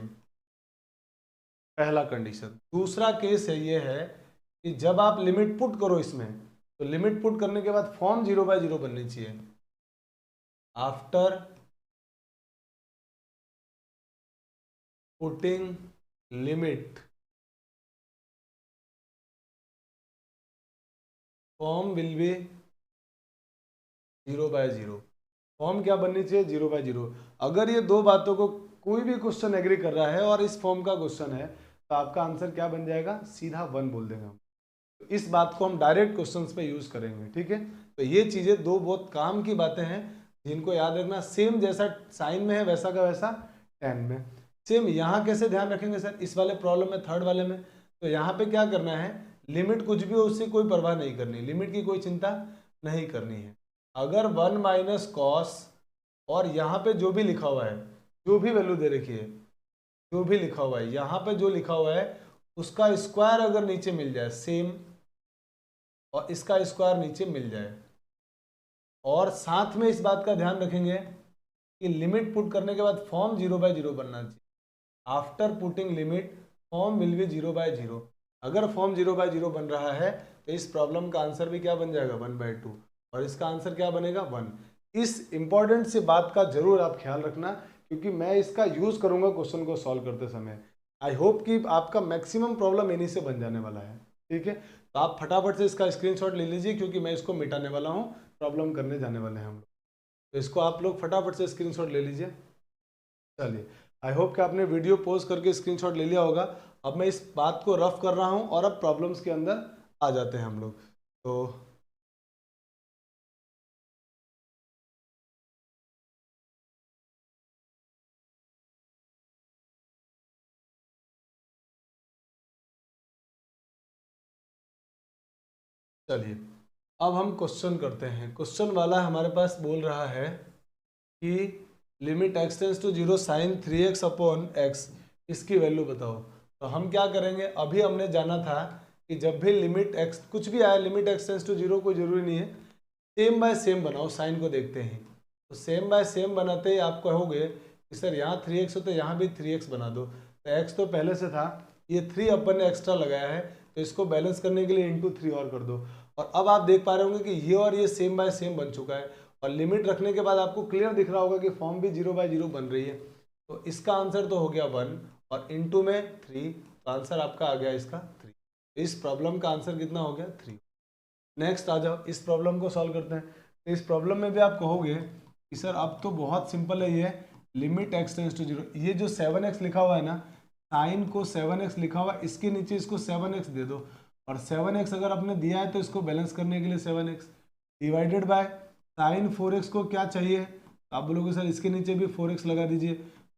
पहला कंडीशन। दूसरा केस है ये है कि जब आप लिमिट पुट करो इसमें तो लिमिट पुट करने के बाद फॉर्म 0/0 बननी चाहिए। After putting limit form will be 0/0। Form क्या बननी चाहिए? 0/0। अगर ये दो बातों को कोई भी क्वेश्चन एग्री कर रहा है और इस फॉर्म का क्वेश्चन है तो आपका आंसर क्या बन जाएगा? सीधा 1 बोल देंगे हम। तो इस बात को हम डायरेक्ट क्वेश्चंस पे यूज करेंगे, ठीक है। तो ये चीजें दो बहुत काम की बातें हैं जिनको याद रखना। सेम जैसा साइन में है वैसा का वैसा टेन में। सेम यहाँ कैसे ध्यान रखेंगे सर? इस वाले प्रॉब्लम में, थर्ड वाले में, तो यहाँ पे क्या करना है, लिमिट कुछ भी हो उससे कोई परवाह नहीं करनी, लिमिट की कोई चिंता नहीं करनी है। अगर 1 माइनस कॉस और यहाँ पे जो भी लिखा हुआ है, जो भी वैल्यू दे रखी है, जो भी लिखा हुआ है यहाँ पे जो लिखा हुआ है उसका स्क्वायर अगर नीचे मिल जाए सेम, और इसका स्क्वायर नीचे मिल जाए, और साथ में इस बात का ध्यान रखेंगे कि लिमिट पुट करने के बाद फॉर्म 0/0 बनना चाहिए। After putting limit form will be 0/0। अगर फॉर्म 0/0 बन रहा है तो इस प्रॉब्लम का आंसर भी क्या बन जाएगा? 1/2। और इसका आंसर क्या बनेगा? 1। इस इंपॉर्टेंट से बात का जरूर आप ख्याल रखना, क्योंकि मैं इसका यूज करूंगा क्वेश्चन को सॉल्व करते समय। आई होप कि आपका मैक्सिमम प्रॉब्लम इन्हीं से बन जाने वाला है, ठीक है। तो आप फटाफट से इसका स्क्रीनशॉट ले लीजिए, क्योंकि मैं इसको मिटाने वाला हूँ, प्रॉब्लम करने जाने वाले हैं हम लोग। तो इसको आप लोग फटाफट से स्क्रीनशॉट ले लीजिए। चलिए, आई होप कि आपने वीडियो पॉज करके स्क्रीनशॉट ले लिया होगा। अब मैं इस बात को रफ कर रहा हूँ और अब प्रॉब्लम्स के अंदर आ जाते हैं हम लोग। तो चलिए, अब हम क्वेश्चन करते हैं। क्वेश्चन वाला हमारे पास बोल रहा है कि limit x tends to 0 sine 3x upon x, इसकी वैल्यू बताओ। तो हम क्या करेंगे, अभी हमने जाना था कि जब भी लिमिट x कुछ भी आए, लिमिट x टेंस टू 0 कोई जरूरी नहीं है, सेम बाय सेम बनाओ, साइन को देखते हैं। तो सेम बाय सेम बनाते ही आप कहोगे कि सर यहाँ 3x हो तो यहाँ भी 3x बना दो। तो x तो पहले से था, ये 3 अपन ने एक्स्ट्रा लगाया है, तो इसको बैलेंस करने के लिए इंटू 3 और कर दो। और अब आप देख पा रहे होंगे कि ये और ये सेम बाय सेम बन चुका है, और लिमिट रखने के बाद आपको क्लियर दिख रहा होगा कि फॉर्म भी 0/0 बन रही है। तो इसका आंसर तो हो गया 1 और इंटू में 3, तो आंसर आपका आ गया इसका 3। इस प्रॉब्लम का आंसर कितना हो गया? 3। नेक्स्ट आ जाओ, इस प्रॉब्लम को सॉल्व करते हैं। तो इस प्रॉब्लम में भी आप कहोगे कि सर अब तो बहुत सिंपल है, ये लिमिट x टेंस टू 0, ये जो 7x लिखा हुआ है ना, साइन को 7x लिखा हुआ है, इसके नीचे इसको 7x दे दो, और 7x अगर आपने दिया है तो इसको बैलेंस करने के लिए 7x divided by sine 4x को क्या चाहिए, तो आप बोलोगे सर इसके नीचे भी 4x लगा दीजिए,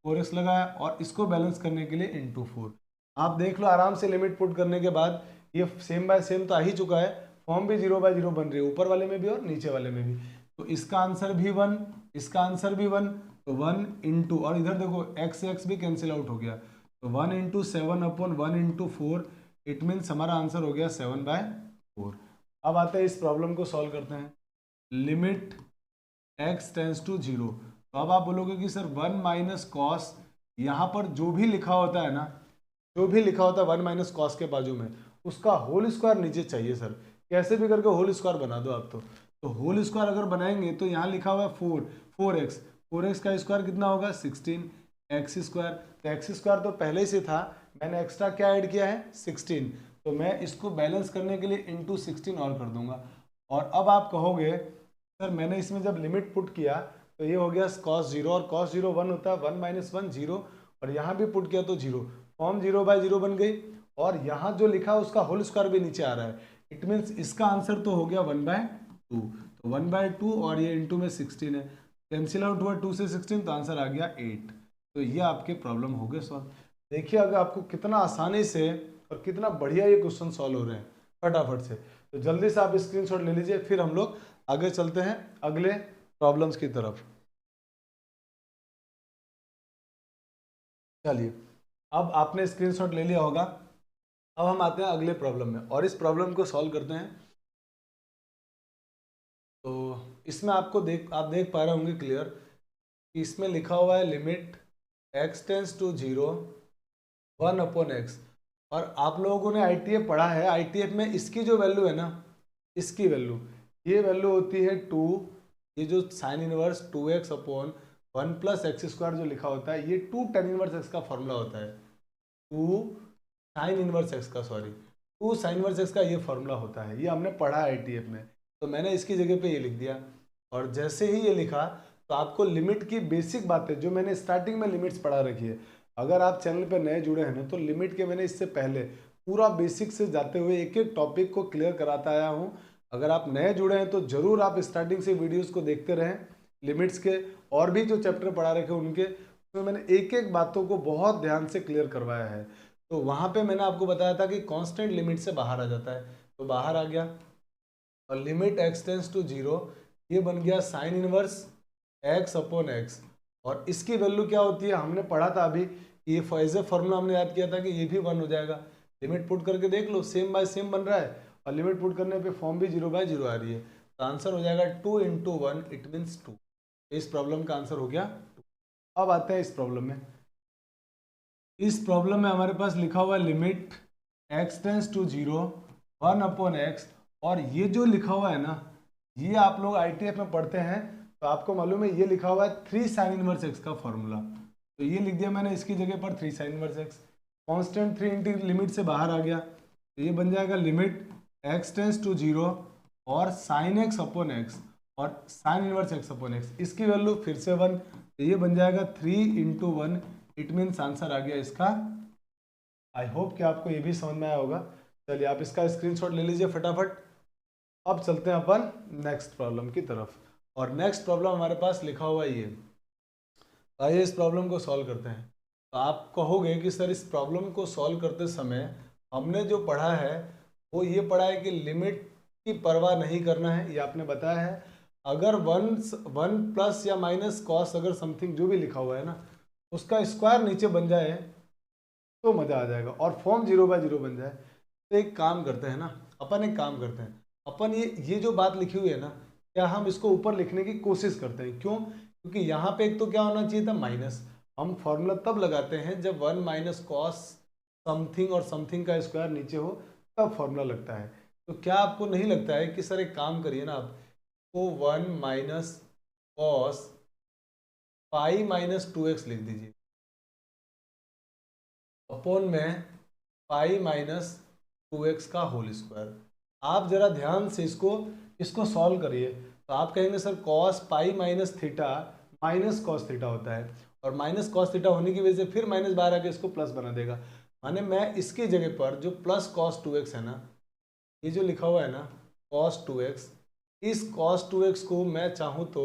4x लगाया, और इसको बैलेंस करने के लिए इंटू 4। आप देख लो आराम से, लिमिट पुट करने के बाद ये सेम बाय सेम तो आ ही चुका है, फॉर्म भी 0/0 बन रही है, ऊपर वाले में भी और नीचे वाले में भी। तो इसका आंसर भी 1, इसका आंसर भी 1, तो 1 इंटू, और इधर देखो x x भी कैंसिल आउट हो गया, तो 1 into 7 upon 1 into 4, it means हमारा आंसर हो गया 7/4। अब आते हैं इस प्रॉब्लम को सॉल्व करते हैं। लिमिट x टेंस टू 0, तो अब आप बोलोगे कि सर 1 माइनस कॉस, यहाँ पर जो भी लिखा होता है ना, जो भी लिखा होता है 1 माइनस कॉस के बाजू में, उसका होल स्क्वायर नीचे चाहिए सर। कैसे भी करके होल स्क्वायर बना दो आप। तो होल स्क्वायर अगर बनाएंगे तो यहाँ लिखा हुआ है 4x का स्क्वायर कितना होगा? 16 एक्स स्क्वायर। तो एक्स स्क्वायर तो पहले से था, मैंने एक्स्ट्रा क्या ऐड किया है? 16। तो मैं इसको बैलेंस करने के लिए इंटू 16 और कर दूंगा। और अब आप कहोगे सर मैंने इसमें जब लिमिट पुट किया तो ये हो गया cos 0, और cos 0 1 होता है, 1 माइनस 1 0, और यहाँ भी पुट किया तो 0, फॉर्म 0/0 बन गई, और यहाँ जो लिखा है उसका होल स्क्वायर भी नीचे आ रहा है, इट मीन्स इसका आंसर तो हो गया 1/2। तो 1/2 और ये इंटू में 16 है, कैंसिल आउट हुआ 2 से 16, तो आंसर आ गया 8। तो ये आपके प्रॉब्लम हो गए सॉल्व। देखिए अगर आपको कितना आसानी से और कितना बढ़िया ये क्वेश्चन सॉल्व हो रहे हैं फटाफट से। तो जल्दी से आप स्क्रीनशॉट ले लीजिए, फिर हम लोग आगे चलते हैं अगले प्रॉब्लम्स की तरफ। चलिए, अब आपने स्क्रीनशॉट ले लिया होगा, अब हम आते हैं अगले प्रॉब्लम में और इस प्रॉब्लम को सॉल्व करते हैं। तो इसमें आप देख पा रहे होंगे क्लियर कि इसमें लिखा हुआ है limit x tends to 0 1 upon x, और आप लोगों ने ITF पढ़ा है, ITF में इसकी जो वैल्यू है ना, इसकी वैल्यू, ये वैल्यू होती है 2, ये जो sine inverse 2x upon 1 plus x square जो लिखा होता है, ये 2 tan इनवर्स एक्स का फॉर्मूला होता है। 2 साइन इनवर्स एक्स का, सॉरी 2 साइन इनवर्स एक्स का ये फॉर्मूला होता है। ये हमने पढ़ा है ITF में, तो मैंने इसकी जगह पे ये लिख दिया। और जैसे ही ये लिखा तो आपको लिमिट की बेसिक बातें जो मैंने स्टार्टिंग में लिमिट्स पढ़ा रखी है, अगर आप चैनल पे नए जुड़े हैं ना, तो लिमिट के मैंने इससे पहले पूरा बेसिक से जाते हुए एक एक टॉपिक को क्लियर कराता आया हूँ। अगर आप नए जुड़े हैं तो जरूर आप स्टार्टिंग से वीडियोस को देखते रहें। लिमिट्स के और भी जो चैप्टर पढ़ा रखे उनके, उसमें मैंने एक एक बातों को बहुत ध्यान से क्लियर करवाया है। तो वहाँ पे मैंने आपको बताया था कि कांस्टेंट लिमिट से बाहर आ जाता है, तो बाहर आ गया। और लिमिट x टेंस टू 0, ये बन गया sign inverse x upon x. और इसकी वैल्यू क्या होती है, हमने पढ़ा था अभी, ये फॉर्मूला हमने याद किया था कि ये भी 1 हो जाएगा। लिमिट पुट करके देख लो, सेम बाय सेम बन रहा है, और लिमिट पुट करने पे फॉर्म भी 0/0 आ रही है। तो आंसर हो जाएगा 2 × 1 इट मीन्स 2। इस प्रॉब्लम का आंसर हो गया 2। अब आते हैं इस प्रॉब्लम में। इस प्रॉब्लम में हमारे पास लिखा हुआ है limit x tends to 0 1 upon x, और ये जो लिखा हुआ है ना, ये आप लोग ITF में पढ़ते हैं तो आपको मालूम है, ये लिखा हुआ है 3 साइन इनवर्स एक्स का फॉर्मूला। तो ये लिख दिया मैंने इसकी जगह पर 3 sign inverse x. Constant 3 into limit से बाहर आ गया, तो ये बन जाएगा लिमिट x टेंस टू 0 और साइन x अपॉन एक्स और sign inverse x upon x. इसकी वैल्यू फिर से 1, तो ये बन जाएगा 3 × 1 इट मीन्स आंसर आ गया इसका। आई होप कि आपको ये भी समझ में आया होगा। चलिए आप इसका स्क्रीनशॉट ले लीजिए फटाफट। अब चलते हैं अपन नेक्स्ट प्रॉब्लम की तरफ, और नेक्स्ट प्रॉब्लम हमारे पास लिखा हुआ है ये। आइए इस प्रॉब्लम को सॉल्व करते हैं। तो आप कहोगे कि सर इस प्रॉब्लम को सॉल्व करते समय हमने जो पढ़ा है वो ये पढ़ा है कि लिमिट की परवाह नहीं करना है, ये आपने बताया है। अगर 1 प्लस या माइनस कॉस अगर समथिंग जो भी लिखा हुआ है ना, उसका स्क्वायर नीचे बन जाए तो मज़ा आ जाएगा, और फॉर्म 0/0 बन जाए। तो एक काम करते हैं ना, अपन एक काम करते हैं, अपन ये जो बात लिखी हुई है ना, क्या हम इसको ऊपर लिखने की कोशिश करते हैं। क्यों? क्योंकि यहाँ पे एक तो क्या होना चाहिए था, माइनस। हम फॉर्मूला तब लगाते हैं जब 1 माइनस कॉस समथिंग और समथिंग का स्क्वायर नीचे हो, तब फॉर्मूला लगता है। तो क्या आपको नहीं लगता है कि सर एक काम करिए ना, आप को 1 minus cos pi minus 2x लिख दीजिए अपॉन में पाई माइनस 2x का होल स्क्वायर। आप जरा ध्यान से इसको सॉल्व करिए, तो आप कहेंगे sir cos pi minus theta minus cos theta होता है, और माइनस कॉस थीटा होने की वजह से फिर माइनस बाहर आके इसको प्लस बना देगा। माने मैं इसकी जगह पर जो प्लस कॉस 2x है ना, ये जो लिखा हुआ है ना कॉस 2x, इस कॉस 2x को मैं चाहूँ तो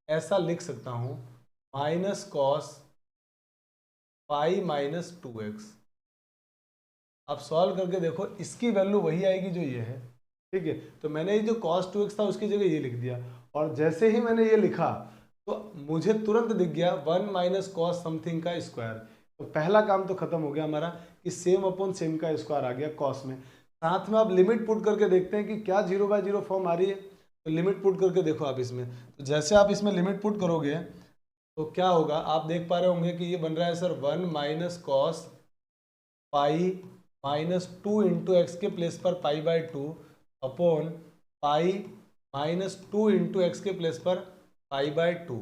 ऐसा लिख सकता हूँ minus cos pi minus 2x। आप सॉल्व करके देखो, इसकी वैल्यू वही आएगी जो ये है, ठीक है। तो मैंने ये जो cos 2x था उसकी जगह ये लिख दिया, और जैसे ही मैंने ये लिखा तो मुझे तुरंत दिख गया 1 माइनस कॉस समथिंग का स्क्वायर। तो पहला काम तो खत्म हो गया हमारा कि सेम अपॉन सेम का स्क्वायर आ गया कॉस में। साथ में आप लिमिट पुट करके देखते हैं कि क्या 0/0 फॉर्म आ रही है। तो लिमिट पुट करके देखो आप इसमें, तो जैसे आप इसमें लिमिट पुट करोगे तो क्या होगा, आप देख पा रहे होंगे कि ये बन रहा है sir 1 minus cos pi minus 2 into x के प्लेस पर पाई/2 upon pi minus 2 into x के प्लेस पर पाई/2।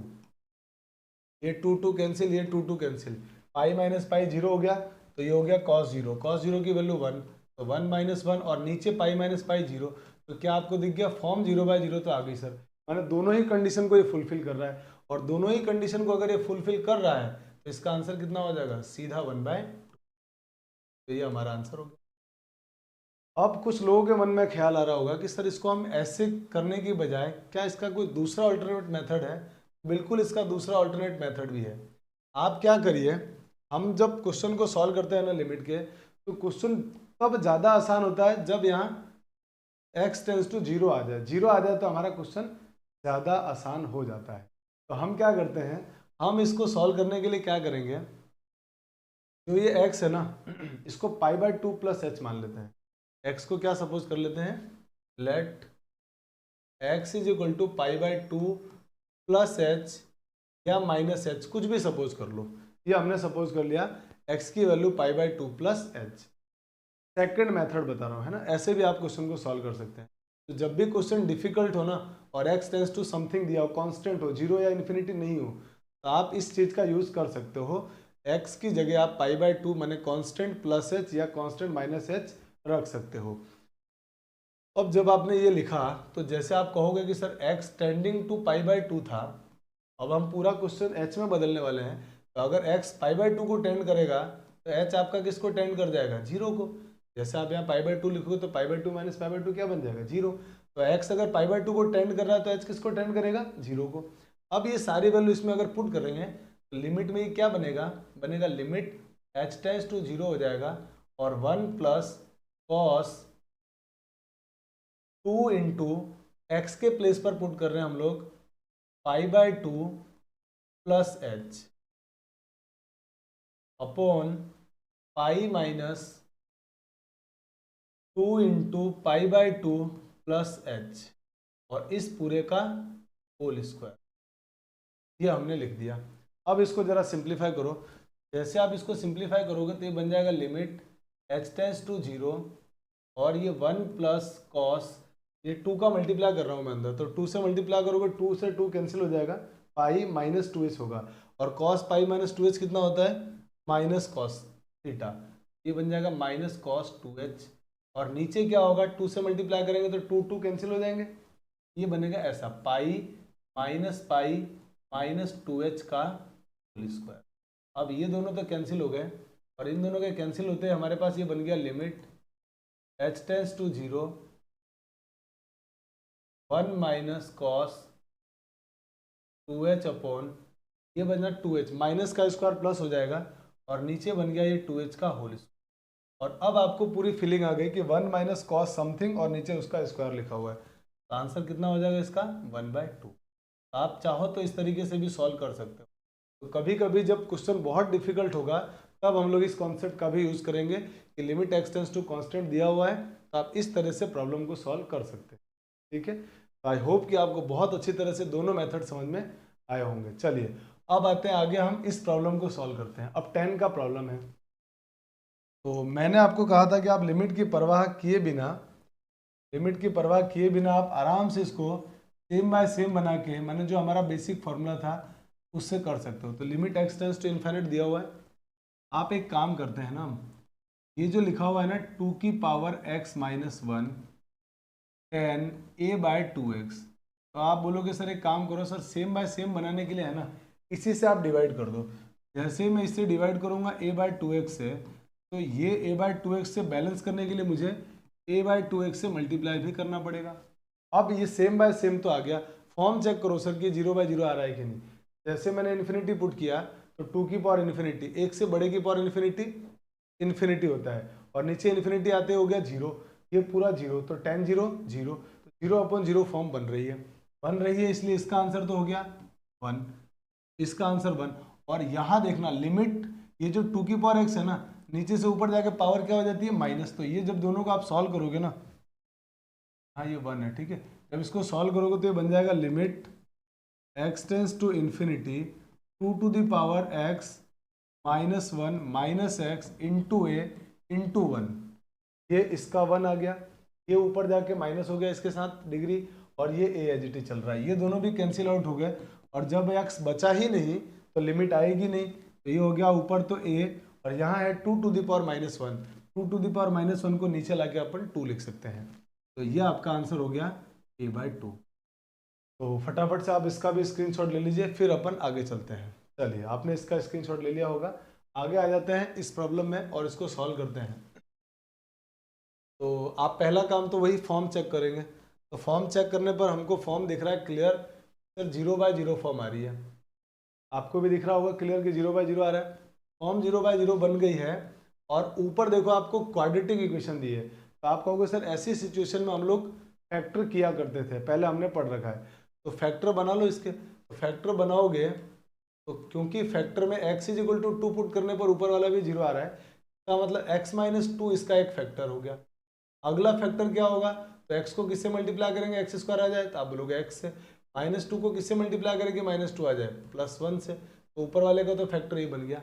ये 2 कैंसिल, ये 2 कैंसिल, पाई माइनस पाई 0 हो गया, तो ये हो गया cos 0। cos 0 की वैल्यू 1, तो 1 माइनस 1 और नीचे पाई माइनस पाई 0। तो क्या आपको दिख गया, फॉर्म 0/0 तो आ गई सर। माने दोनों ही कंडीशन को ये फुलफिल कर रहा है, और दोनों ही कंडीशन को अगर ये फुलफिल कर रहा है तो इसका आंसर कितना हो जाएगा, सीधा 1/2। तो ये हमारा आंसर हो गया। अब कुछ लोगों के मन में ख्याल आ रहा होगा कि सर इसको हम ऐसे करने की बजाय क्या इसका कोई दूसरा अल्टरनेट मेथड है। बिल्कुल इसका दूसरा अल्टरनेट मेथड भी है। आप क्या करिए, हम जब क्वेश्चन को सॉल्व करते हैं ना लिमिट के, तो क्वेश्चन तब ज़्यादा आसान होता है जब यहाँ x टेंस टू 0 आ जाए। 0 आ जाए तो हमारा क्वेश्चन ज़्यादा आसान हो जाता है। तो हम क्या करते हैं, हम इसको सॉल्व करने के लिए क्या करेंगे, जो ये x है ना, इसको पाई/2 प्लस h मान लेते हैं। x को क्या सपोज कर लेते हैं, let x is equal to पाई/2 प्लस h या माइनस h, कुछ भी सपोज कर लो। ये हमने सपोज कर लिया x की वैल्यू पाई/2 प्लस h। सेकेंड मेथड बता रहा हूँ, है ना, ऐसे भी आप क्वेश्चन को सॉल्व कर सकते हैं। तो जब भी क्वेश्चन डिफिकल्ट हो ना और x टेंस टू समथिंग दिया हो, कांस्टेंट हो, जीरो या इन्फिनिटी नहीं हो, तो आप इस चीज का यूज कर सकते हो। x की जगह आप π/2 माने कांस्टेंट प्लस h या कांस्टेंट माइनस h रख सकते हो। अब जब आपने ये लिखा तो जैसे आप कहोगे कि सर x टेंडिंग टू π/2 था, अब हम पूरा क्वेश्चन h में बदलने वाले हैं। तो अगर x π/2 को टेंड करेगा तो h आपका किसको टेंड कर जाएगा, जीरो को। जैसे आप यहाँ π/2 लिखोगे तो π/2 माइनस π/2 क्या बन जाएगा, जीरो। तो x अगर π/2 को टेंड कर रहा है तो h किसको टेंड करेगा, जीरो को। अब ये सारी वैल्यू इसमें अगर पुट करेंगे तो लिमिट में ये क्या बनेगा, बनेगा limit h tends to zero हो जाएगा और 1 प्लस कॉस 2 इंटू एक्स के प्लेस पर पुट कर रहे हैं हम लोग π/2 plus h upon pi minus 2 into π/2 plus h और इस पूरे का होल स्क्वायर, ये हमने लिख दिया। अब इसको जरा सिंप्लीफाई करो। जैसे आप इसको सिंप्लीफाई करोगे तो ये बन जाएगा limit h tends to zero और ये 1 प्लस कॉस, ये 2 का मल्टीप्लाई कर रहा हूँ मैं अंदर, तो 2 से मल्टीप्लाई करोगे 2 से 2 कैंसिल हो जाएगा, पाई माइनस 2h होगा और कॉस पाई माइनस 2h कितना होता है, माइनस कॉस थीटा, ये बन जाएगा माइनस कॉस 2h और नीचे क्या होगा, 2 से मल्टीप्लाई करेंगे तो 2 कैंसिल हो जाएंगे, ये बनेगा ऐसा पाई माइनस 2h का होल स्क्वायर। अब ये दोनों तो कैंसिल हो गए और इन दोनों के कैंसिल होते हैं हमारे पास ये बन गया limit h tends to zero 1 minus cos 2h upon, ये बन जाए 2h माइनस का स्क्वायर प्लस हो जाएगा और नीचे बन गया ये 2h का होल स्क्वायर। और अब आपको पूरी फीलिंग आ गई कि 1 माइनस कॉस समथिंग और नीचे उसका स्क्वायर लिखा हुआ है, तो आंसर कितना हो जाएगा इसका 1/2। आप चाहो तो इस तरीके से भी सॉल्व कर सकते हो। तो कभी कभी जब क्वेश्चन बहुत डिफिकल्ट होगा तब हम लोग इस कॉन्सेप्ट का भी यूज़ करेंगे कि limit x tends to constant दिया हुआ है, तो आप इस तरह से प्रॉब्लम को सॉल्व कर सकते हैं। ठीक है, तो आई होप कि आपको बहुत अच्छी तरह से दोनों मेथड समझ में आए होंगे। चलिए अब आते हैं आगे, हम इस प्रॉब्लम को सॉल्व करते हैं। अब 10 का प्रॉब्लम है। तो मैंने आपको कहा था कि आप लिमिट की परवाह किए बिना आप आराम से इसको सेम बाय सेम बना के, मैंने जो हमारा बेसिक फॉर्मूला था उससे कर सकते हो। तो limit x tends to infinite दिया हुआ है, आप एक काम करते हैं ना, ये जो लिखा हुआ है ना 2 की पावर x माइनस 1 10 a/2x, तो आप बोलोगे सर एक काम करो सर, सेम बाय सेम बनाने के लिए है ना, इसी से आप डिवाइड कर दो। जैसे मैं इससे डिवाइड करूंगा a/2x से, तो ये a/2x से बैलेंस करने के लिए मुझे a/2x से मल्टीप्लाई भी करना पड़ेगा। अब ये सेम बाय सेम तो आ गया, फॉर्म चेक करो सर कि 0/0 आ रहा है कि नहीं। जैसे मैंने इन्फिनिटी पुट किया तो 2 की पावर इन्फिनिटी, एक से बड़े की पावर इन्फिनिटी होता है और नीचे इन्फिनिटी आते हो गया 0, ये पूरा 0, तो 10 0 0, तो 0/0 फॉर्म बन रही है, इसलिए इसका आंसर तो हो गया 1, इसका आंसर 1। और यहाँ देखना लिमिट, ये जो 2 की पावर x है ना, नीचे से ऊपर जाके पावर क्या हो जाती है माइनस, तो ये जब दोनों को आप सॉल्व करोगे ना, हाँ ये 1 है, ठीक है, जब इसको सॉल्व करोगे तो ये बन जाएगा limit x tends to infinity 2 to the power x minus 1 minus x into a into 1, ये इसका 1 आ गया, ये ऊपर जाके माइनस हो गया इसके साथ डिग्री और ये a एज इट इज चल रहा है, ये दोनों भी कैंसिल आउट हो गए और जब x बचा ही नहीं तो लिमिट आएगी नहीं, तो ये हो गया ऊपर तो a और यहाँ है 2 to the power minus 1, 2 to the power minus 1 को नीचे लाके अपन 2 लिख सकते हैं, तो ये आपका आंसर हो गया a/2। तो फटाफट से आप इसका भी स्क्रीनशॉट ले लीजिए, फिर अपन आगे चलते हैं। चलिए आपने इसका स्क्रीनशॉट ले लिया होगा, आगे आ जाते हैं इस प्रॉब्लम में और इसको सॉल्व करते हैं। तो आप पहला काम तो वही फॉर्म चेक करेंगे, तो फॉर्म चेक करने पर हमको फॉर्म दिख रहा है क्लियर, सर 0/0 फॉर्म आ रही है, आपको भी दिख रहा होगा क्लियर कि 0/0 आ रहा है, फॉर्म 0/0 बन गई है। और ऊपर देखो आपको क्वाड्रेटिक इक्वेशन दी है, तो आप कहोगे सर ऐसी सिचुएशन में हम लोग फैक्टर किया करते थे, पहले हमने पढ़ रखा है, तो फैक्टर बना लो इसके। तो फैक्टर बनाओगे तो क्योंकि फैक्टर में x is equal to 2 put करने पर ऊपर वाला भी 0 आ रहा है, इसका मतलब x माइनस 2 इसका एक फैक्टर हो गया। अगला फैक्टर क्या होगा, तो x को किससे मल्टीप्लाई करेंगे, x स्क्वायर आ जाए, तो आप बोलोगे x से, माइनस 2 को किससे मल्टीप्लाई करेंगे, माइनस 2 आ जाए, +1 से, तो ऊपर वाले का तो फैक्टर ही बन गया।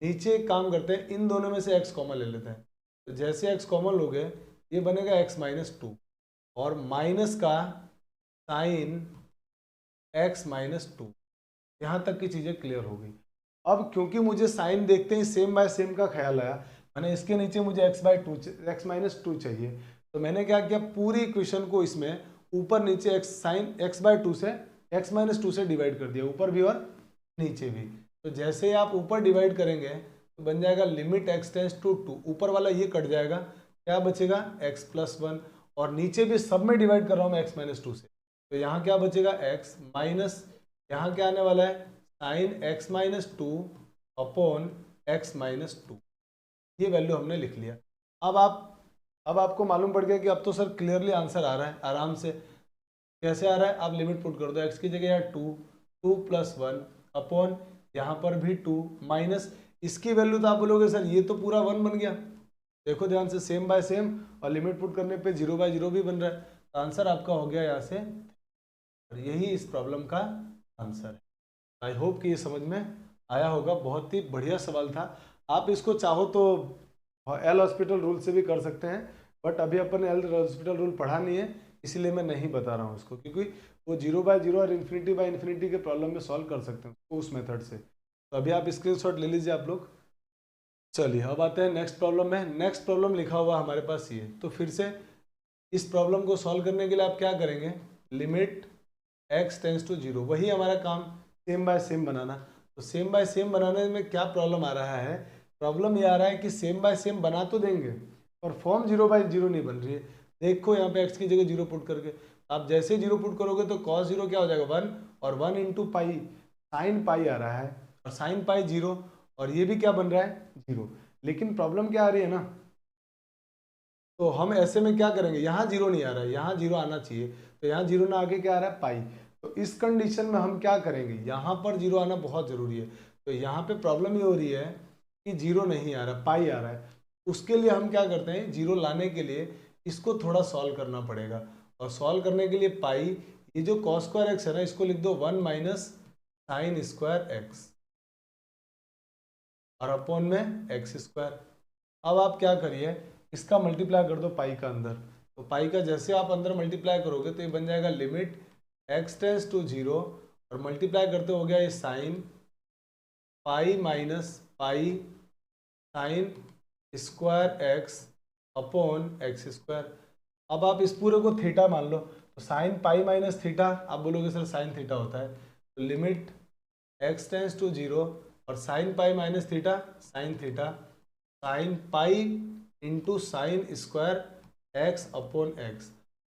नीचे एक काम करते हैं, इन दोनों में से x कॉमन ले लेते हैं, तो जैसे x कॉमन लोगे ये बनेगा x माइनस 2 और माइनस का साइन x माइनस 2। यहाँ तक की चीज़ें क्लियर हो गई। अब क्योंकि मुझे साइन देखते ही सेम बाय सेम का ख्याल आया, मैंने इसके नीचे मुझे x माइनस 2 चाहिए, तो मैंने क्या किया, पूरी इक्वेशन को इसमें ऊपर नीचे साइन x/2 से x माइनस 2 से डिवाइड कर दिया, ऊपर भी और नीचे भी। तो जैसे आप ऊपर डिवाइड करेंगे तो बन जाएगा लिमिट x टेंस टू 2, ऊपर वाला ये कट जाएगा, क्या बचेगा x+1, और नीचे भी सब में डिवाइड कर रहा हूँ मैं x माइनस 2 से, तो यहाँ क्या बचेगा x माइनस, यहाँ क्या आने वाला है sine x minus 2 upon x minus 2। ये वैल्यू हमने लिख लिया। अब आपको मालूम पड़ गया कि अब तो सर क्लियरली आंसर आ रहा है आराम से। कैसे आ रहा है, आप लिमिट पुट कर दो, x की जगह यहाँ 2 प्लस 1 अपॉन यहाँ पर भी 2 माइनस इसकी वैल्यू, तो आप बोलोगे सर ये तो पूरा 1 बन गया। देखो ध्यान से, सेम बाय सेम, और लिमिट पुट करने पे 0/0 भी बन रहा है, तो आंसर आपका हो गया यहाँ से, और यही इस प्रॉब्लम का आंसर है। आई होप कि ये समझ में आया होगा। बहुत ही बढ़िया सवाल था। आप इसको चाहो तो एल हॉस्पिटल रूल से भी कर सकते हैं, बट अभी अपन एल हॉस्पिटल रूल पढ़ा नहीं है, इसलिए मैं नहीं बता रहा हूँ उसको, क्योंकि वो 0/0 और इन्फिनिटी के प्रॉब्लम में सॉल्व कर सकते हैं उस मेथड से। तो अभी आप स्क्रीनशॉट ले लीजिए आप लोग। चलिए अब आते हैं नेक्स्ट प्रॉब्लम में। नेक्स्ट प्रॉब्लम लिखा हुआ हमारे पास ये, तो फिर से इस प्रॉब्लम को सॉल्व करने के लिए आप क्या करेंगे, लिमिट x टेंस टू 0, वही हमारा काम, सेम बाय सेम बनाना। तो सेम बाय सेम बनाने में क्या प्रॉब्लम आ रहा है, प्रॉब्लम ये आ रहा है कि सेम बाय सेम बना तो देंगे और फॉर्म 0/0 नहीं बन रही है। देखो यहाँ पे x की जगह 0 पुट करके, आप जैसे 0 पुट करोगे तो cos 0 क्या हो जाएगा 1, और 1 इंटू पाई, साइन पाई आ रहा है, और साइन पाई 0, और ये भी क्या बन रहा है 0। लेकिन प्रॉब्लम क्या आ रही है ना, तो हम ऐसे में क्या करेंगे, यहाँ 0 नहीं आ रहा है, यहाँ 0 आना चाहिए, तो यहाँ 0 ना आके क्या आ रहा है पाई। तो इस कंडीशन में हम क्या करेंगे, यहाँ पर 0 आना बहुत ज़रूरी है। तो यहाँ पे प्रॉब्लम ये हो रही है कि 0 नहीं आ रहा, पाई आ रहा है। उसके लिए हम क्या करते हैं, 0 लाने के लिए इसको थोड़ा सॉल्व करना पड़ेगा, और सॉल्व करने के लिए पाई, ये जो कॉस स्क्वायर एक्स है ना, इसको लिख दो 1 माइनस साइन स्क्वायर एक्स, और अपॉन में एक्स स्क्वायर। अब आप क्या करिए, इसका मल्टीप्लाई कर दो पाई का अंदर, तो पाई का जैसे आप अंदर मल्टीप्लाई करोगे तो ये बन जाएगा लिमिट x टेंस टू 0, और मल्टीप्लाई करते हो गया ये sine pi minus pi sine square x upon x square. अब आप इस पूरे को थीटा मान लो, तो साइन पाई माइनस थीटा, आप बोलोगे सर साइन थीटा होता है, तो लिमिट x टेंस टू 0 और sine pi minus theta sine theta, sine pi into sine square x upon x.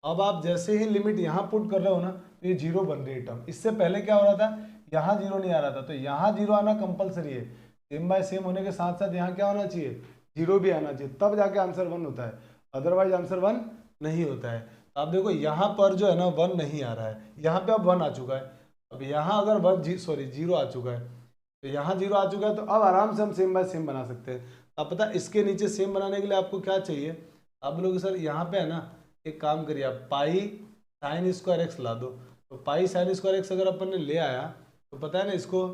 अब आप जैसे ही लिमिट यहाँ पुट कर रहे हो ना, तो ये 0 बन रही है टर्म। इससे पहले क्या हो रहा था, यहाँ 0 नहीं आ रहा था, तो यहाँ 0 आना कंपलसरी है। सेम बाय सेम होने के साथ साथ यहाँ क्या होना चाहिए, 0 भी आना चाहिए, तब जाके आंसर 1 होता है, अदरवाइज आंसर 1 नहीं होता है। तो आप देखो यहाँ पर जो है ना 1 नहीं आ रहा है, यहाँ पे अब 1 आ चुका है। अब यहाँ अगर 0 आ चुका है, तो यहाँ 0 आ चुका है, तो अब आराम से हम सेम बाय सेम बना सकते हैं। अब पता है इसके नीचे सेम बनाने के लिए आपको क्या चाहिए, आप बोलोगे सर यहाँ पे है ना, एक काम करिए आप पाई साइन स्क्वायर एक्स ला दो। तो पाई साइन स्क्वायर एक्स अगर अपन ने ले आया, तो पता है ना इसको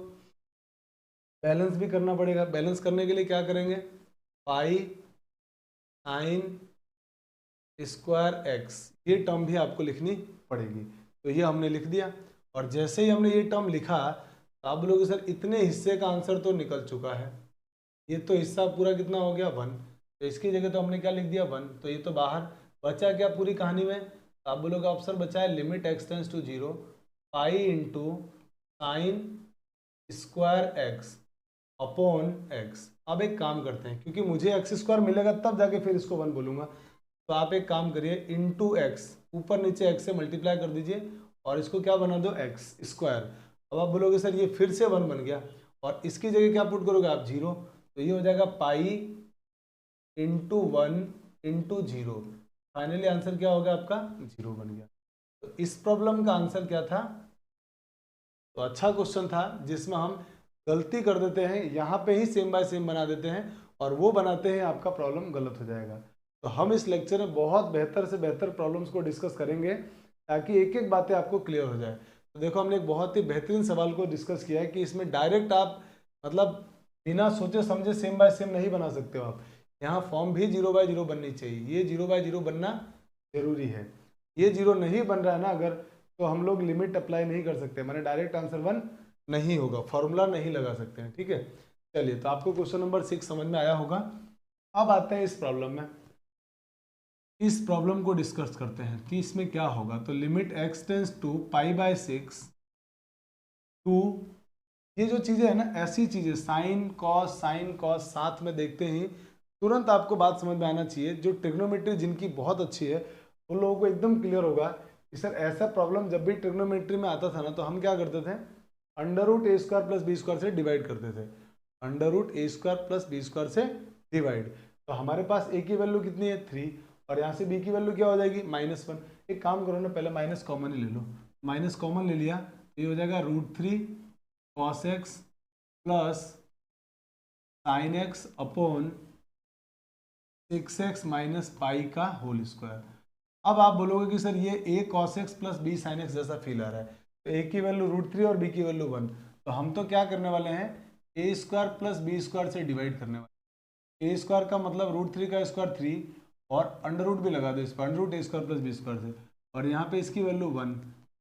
बैलेंस भी करना पड़ेगा। बैलेंस करने के लिए क्या करेंगे, पाई साइन स्क्वायर एक्स, ये टर्म भी आपको लिखनी पड़ेगी। तो ये हमने लिख दिया, और जैसे ही हमने ये टर्म लिखा, तो आप बोलोगे सर इतने हिस्से का आंसर तो निकल चुका है, ये तो हिस्सा पूरा कितना हो गया 1, तो इसकी जगह तो हमने क्या लिख दिया 1, तो ये तो बाहर बचा क्या पूरी कहानी में, तो आप बोलोगे ऑप्शन बचा है limit x tends to 0 pi into sine square x upon x. अब एक काम करते हैं, क्योंकि मुझे एक्स स्क्वायर मिलेगा तब जाके फिर इसको 1 बोलूँगा, तो आप एक काम करिए इंटू एक्स, ऊपर नीचे एक्स से मल्टीप्लाई कर दीजिए, और इसको क्या बना दो एक्स स्क्वायर। अब आप बोलोगे सर ये फिर से 1 बन गया, और इसकी जगह क्या पुट करोगे आप 0, तो ये हो जाएगा pi into 1 into 0। Finally answer क्या हो गया आपका 0 बन गया। तो इस प्रॉब्लम का आंसर क्या था, तो अच्छा क्वेश्चन था जिसमें हम गलती कर देते हैं, यहाँ पे ही सेम बाय सेम बना देते हैं, और वो बनाते हैं आपका प्रॉब्लम गलत हो जाएगा। तो हम इस लेक्चर में बहुत बेहतर से बेहतर प्रॉब्लम्स को डिस्कस करेंगे, ताकि एक एक बातें आपको क्लियर हो जाए। तो देखो हमने एक बहुत ही बेहतरीन सवाल को डिस्कस किया है कि इसमें डायरेक्ट आप मतलब बिना सोचे समझे सेम बाय सेम नहीं बना सकते हो आप, यहाँ फॉर्म भी 0/0 बननी चाहिए, ये 0/0 बनना जरूरी है। ये 0 नहीं बन रहा है ना अगर, तो हम लोग लिमिट अप्लाई नहीं कर सकते, माने डायरेक्ट आंसर 1 नहीं होगा, फॉर्मूला नहीं लगा सकते हैं, ठीक है। चलिए, तो आपको क्वेश्चन नंबर 6 समझ में आया होगा। अब आते हैं इस प्रॉब्लम में। इस प्रॉब्लम को डिस्कस करते हैं कि इसमें क्या होगा। तो limit x tends to π/6 to, ये जो चीजें है ना, ऐसी चीजें साइन कॉस साथ में देखते ही तुरंत आपको बात समझ में आना चाहिए। जो ट्रिग्नोमेट्री जिनकी बहुत अच्छी है उन लोगों को एकदम क्लियर होगा कि सर ऐसा प्रॉब्लम जब भी ट्रिग्नोमेट्री में आता था ना, तो हम क्या करते थे, √a² + b² से डिवाइड करते थे। √a² + b² से डिवाइड। तो हमारे पास a की वैल्यू कितनी है 3, और यहाँ से b की वैल्यू क्या हो जाएगी -1। एक काम करो ना, पहले माइनस कॉमन ही ले लो। माइनस कॉमन ले लिया, ये हो जाएगा √3 cos x plus sin x upon 6x minus pi का होल स्क्वायर। अब आप बोलोगे कि सर ये a cos x plus b sin x जैसा फील आ रहा है, तो a की वैल्यू √3 और b की वैल्यू 1, तो हम तो क्या करने वाले हैं, a² + b² से डिवाइड करने वाले हैं। a² का मतलब √3 का स्क्वायर 3, और अंडर रूट भी लगा दो इस पर, √a² + b² से, और यहाँ पे इसकी वैल्यू 1,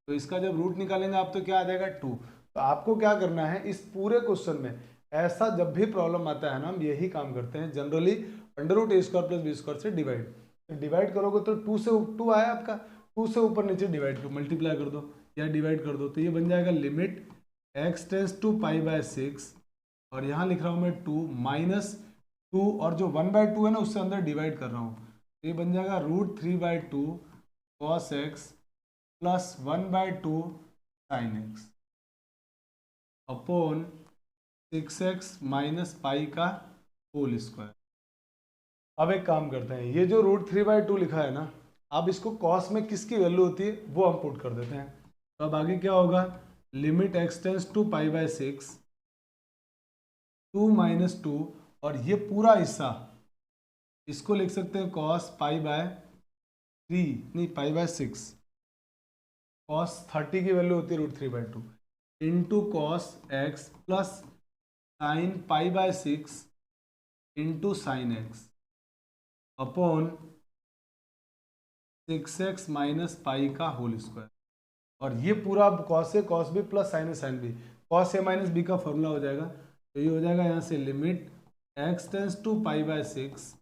तो इसका जब रूट निकालेंगे आप तो क्या आ जाएगा 2। तो आपको क्या करना है इस पूरे क्वेश्चन में, ऐसा जब भी प्रॉब्लम आता है ना, हम यही काम करते हैं जनरली, √a² + b² से डिवाइड। तो डिवाइड करोगे तो 2 से 2 आया आपका, 2 से ऊपर नीचे डिवाइड कर मल्टीप्लाई कर दो या डिवाइड कर दो, तो ये बन जाएगा लिमिट x टेंस टू π/6, और यहाँ लिख रहा हूँ मैं 2 - 2, और जो 1/2 है ना उससे अंदर डिवाइड कर रहा हूँ, तो ये बन जाएगा √3/2 cos x plus 1/2 sin x upon 6x minus pi का होल स्क्वायर। अब एक काम करते हैं, ये जो √3/2 लिखा है ना, अब इसको कॉस में किसकी वैल्यू होती है वो हम पुट कर देते हैं। तो अब आगे क्या होगा, लिमिट x टेंस टू π/6 2 - 2, और ये पूरा हिस्सा इसको लिख सकते हैं cos π/3, नहीं π/6, cos 30 की वैल्यू होती है √3/2 into cos x plus sin π/6 into sin x upon 6x minus pi का होल स्क्वायर। और ये पूरा cos a cos b plus sin a sin b, cos a minus b का फॉर्मूला हो जाएगा। तो ये हो जाएगा यहाँ से लिमिट x टेंस टू π/6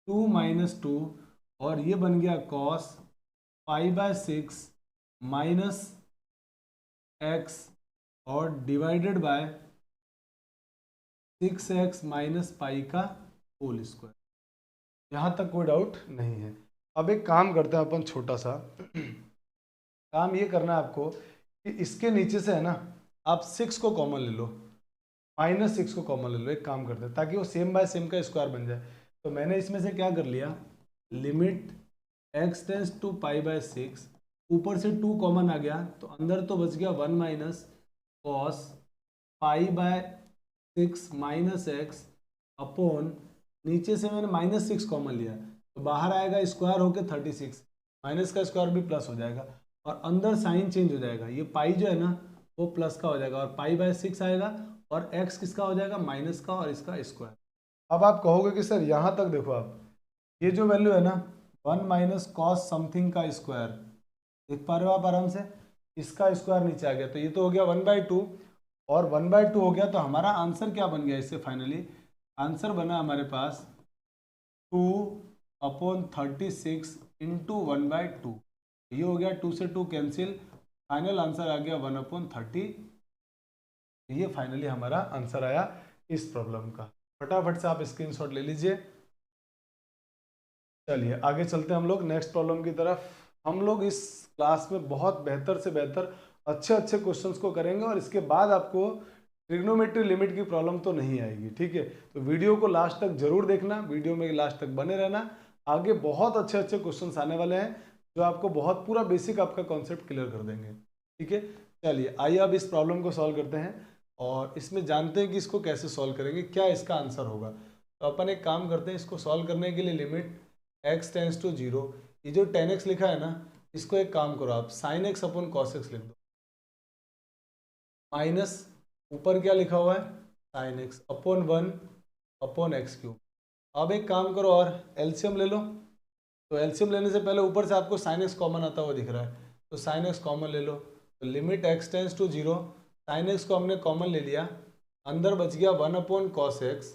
2 - 2, और ये बन गया cos π/6 माइनस x और divided by 6x minus pi का होल स्क्वायर। यहाँ तक कोई डाउट नहीं है। अब एक काम करते हैं अपन, छोटा सा काम ये करना है आपको कि इसके नीचे से है ना, आप 6 को कॉमन ले लो, -6 को कॉमन ले लो। एक काम करते हैं ताकि वो सेम बाय सेम का स्क्वायर बन जाए। तो मैंने इसमें से क्या कर लिया, लिमिट x टेंस टू π/6, ऊपर से 2 कॉमन आ गया, तो अंदर तो बच गया 1 minus cos π/6 minus x upon, नीचे से मैंने -6 कॉमन लिया, तो बाहर आएगा स्क्वायर होके 36, माइनस का स्क्वायर भी प्लस हो जाएगा, और अंदर साइन चेंज हो जाएगा, ये पाई जो है ना वो प्लस का हो जाएगा, और π/6 आएगा, और x किसका हो जाएगा माइनस का, और इसका स्क्वायर। अब आप कहोगे कि सर यहाँ तक देखो, आप ये जो वैल्यू है ना 1 माइनस कॉस समथिंग का स्क्वायर, देख पा रहे हो आप आराम से, इसका स्क्वायर नीचे आ गया, तो ये तो हो गया 1/2, और 1/2 हो गया, तो हमारा आंसर क्या बन गया इससे, फाइनली आंसर बना हमारे पास 2/36 इंटू 1/2। ये हो गया 2 से 2 कैंसिल, फाइनल आंसर आ गया 1/30। ये फाइनली हमारा आंसर आया इस प्रॉब्लम का। फटाफट से आप स्क्रीनशॉट ले लीजिए। चलिए आगे चलते हैं हम लोग नेक्स्ट प्रॉब्लम की तरफ। हम लोग इस क्लास में बहुत बेहतर से बेहतर अच्छे अच्छे क्वेश्चंस को करेंगे, और इसके बाद आपको ट्रिग्नोमेट्री लिमिट की प्रॉब्लम तो नहीं आएगी, ठीक है। तो वीडियो को लास्ट तक जरूर देखना, वीडियो में लास्ट तक बने रहना। आगे बहुत अच्छे अच्छे क्वेश्चंस आने वाले हैं जो आपको बहुत पूरा बेसिक आपका कॉन्सेप्ट क्लियर कर देंगे, ठीक है। चलिए आइए अब इस प्रॉब्लम को सॉल्व करते हैं, और इसमें जानते हैं कि इसको कैसे सॉल्व करेंगे, क्या इसका आंसर होगा। तो अपन एक काम करते हैं, इसको सॉल्व करने के लिए लिमिट x टेंस टू 0, ये जो 10x लिखा है ना, इसको एक काम करो आप sin x upon cos x लिख दो, माइनस ऊपर क्या लिखा हुआ है sin x upon 1 upon x cube. अब एक काम करो और एलसीएम ले लो, तो एलसीएम लेने से पहले ऊपर से आपको साइन एक्स कॉमन आता हुआ दिख रहा है, तो साइन एक्स कॉमन ले लो। तो limit x tends to 0, sine x को हमने कॉमन ले लिया, अंदर बच गया 1 कॉस एक्स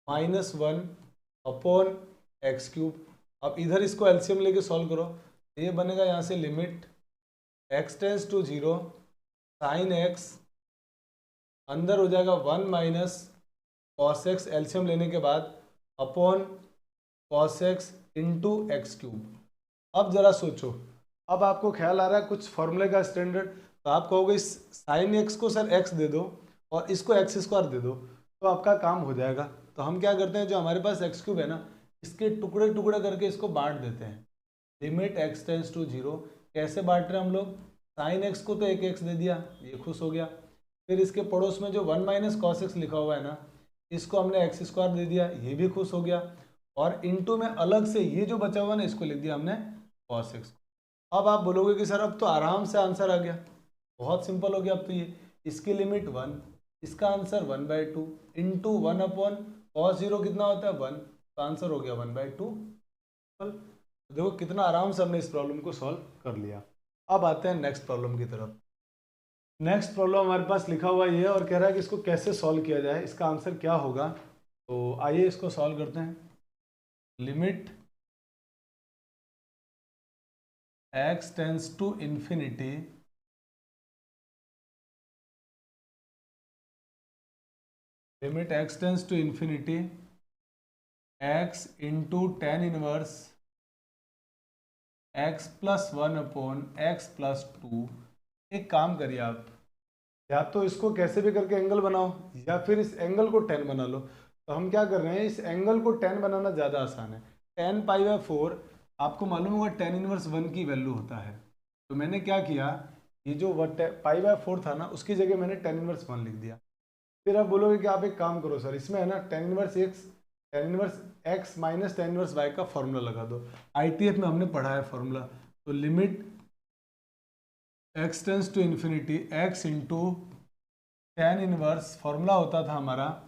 माइनस 1/x³। अब इधर इसको एलसीएम लेके सॉल्व करो, तो ये बनेगा यहाँ से limit x tends to 0, sine x अंदर हो जाएगा 1 कॉस एक्स एलसीएम लेने के बाद upon cos x into x³। अब जरा सोचो, अब आपको ख्याल आ रहा है कुछ फॉर्मूले का स्टैंडर्ड, तो आप कहोगे इस साइन एक्स को सर x दे दो और इसको x² दे दो, तो आपका काम हो जाएगा। तो हम क्या करते हैं, जो हमारे पास x³ है ना, इसके टुकड़े टुकड़े करके इसको बांट देते हैं। लिमिट एक्स टेंस टू 0, कैसे बांट रहे हैं हम लोग, साइन एक्स को तो एक x दे दिया, ये खुश हो गया। फिर इसके पड़ोस में जो 1 कॉस एक्स लिखा हुआ है ना, इसको हमने x² दे दिया, ये भी खुश हो गया। और इनटू में अलग से ये जो बचा हुआ ना, इसको लिख दिया हमने cos x। अब आप बोलोगे कि सर अब तो आराम से आंसर आ गया, बहुत सिंपल हो गया। अब तो ये इसकी लिमिट 1, इसका आंसर 1/2 इंटू 1/cos 0 कितना होता है 1, तो आंसर हो गया 1/2। देखो कितना आराम से हमने इस प्रॉब्लम को सॉल्व कर लिया। अब आते हैं नेक्स्ट प्रॉब्लम की तरफ। नेक्स्ट प्रॉब्लम हमारे पास लिखा हुआ ये है और कह रहा है कि इसको कैसे सॉल्व किया जाए, इसका आंसर क्या होगा। तो आइए इसको सॉल्व करते हैं। Limit x tends to infinity limit x tends to infinity x into tan inverse x plus 1/x+2। एक काम करिए आप, या तो इसको कैसे भी करके एंगल बनाओ या फिर इस एंगल को tan बना लो। तो हम क्या कर रहे हैं, इस एंगल को tan बनाना ज़्यादा आसान है। tan π/4 आपको मालूम होगा tan इनवर्स 1 की वैल्यू होता है। तो मैंने क्या किया, ये जो π/4 था ना, उसकी जगह मैंने tan इनवर्स 1 लिख दिया। फिर आप बोलोगे कि आप एक काम करो सर, इसमें है ना tan inverse x minus tan inverse y का फॉर्मूला लगा दो। ITF में हमने पढ़ा है फॉर्मूला। तो limit x tends to infinity x into tan inverse, formula होता था हमारा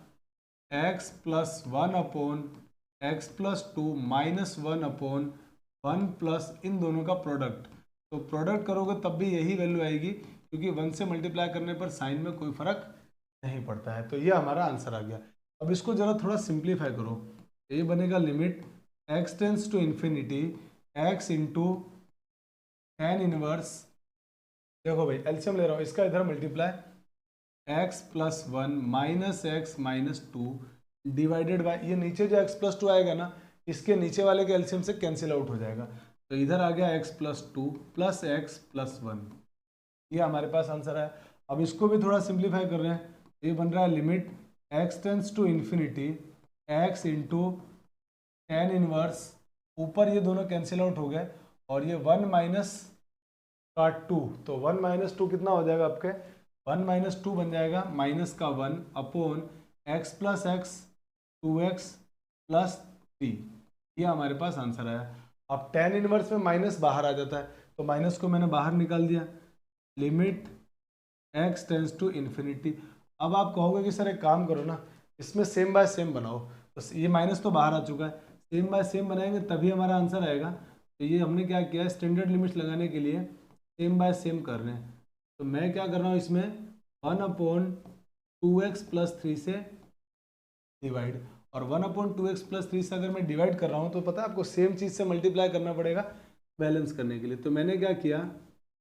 x plus 1/x+2 minus 1/1 plus इन दोनों का प्रोडक्ट। तो प्रोडक्ट करोगे तब भी यही वैल्यू आएगी, क्योंकि 1 से मल्टीप्लाई करने पर साइन में कोई फर्क नहीं पड़ता है। तो ये हमारा आंसर आ गया। अब इसको जरा थोड़ा सिंप्लीफाई करो, ये बनेगा limit x tends to infinity x into tan inverse, देखो भाई एलसीएम ले रहा हूँ, इसका इधर multiply x plus 1 minus x minus 2 divided by, ये नीचे जो x+2 आएगा ना, इसके नीचे वाले के एलसीएम से कैंसिल आउट हो जाएगा। तो इधर आ गया x+2 प्लस x+1, ये हमारे पास आंसर है। अब इसको भी थोड़ा सिंप्लीफाई कर रहे हैं, ये बन रहा है limit x tends to infinity x into tan inverse, ऊपर ये दोनों कैंसिल आउट हो गए और ये 1 माइनस का 2, तो 1 माइनस 2 कितना हो जाएगा आपके, 1 माइनस 2 बन जाएगा माइनस का 1 upon x plus x 2x plus 3, ये हमारे पास आंसर आया। अब tan इनवर्स में माइनस बाहर आ जाता है, तो माइनस को मैंने बाहर निकाल दिया। Limit x tends to infinity, अब आप कहोगे कि सर एक काम करो ना, इसमें सेम बाय सेम बनाओ। तो ये माइनस तो बाहर आ चुका है, सेम बाय सेम बनाएंगे तभी हमारा आंसर आएगा। तो ये हमने क्या किया, स्टैंडर्ड लिमिट्स लगाने के लिए सेम बाय सेम कर रहे हैं। तो मैं क्या कर रहा हूँ, इसमें 1/2x+3 से डिवाइड, और 1/2x+3 से अगर मैं डिवाइड कर रहा हूँ तो पता है आपको सेम चीज़ से मल्टीप्लाई करना पड़ेगा बैलेंस करने के लिए। तो मैंने क्या किया,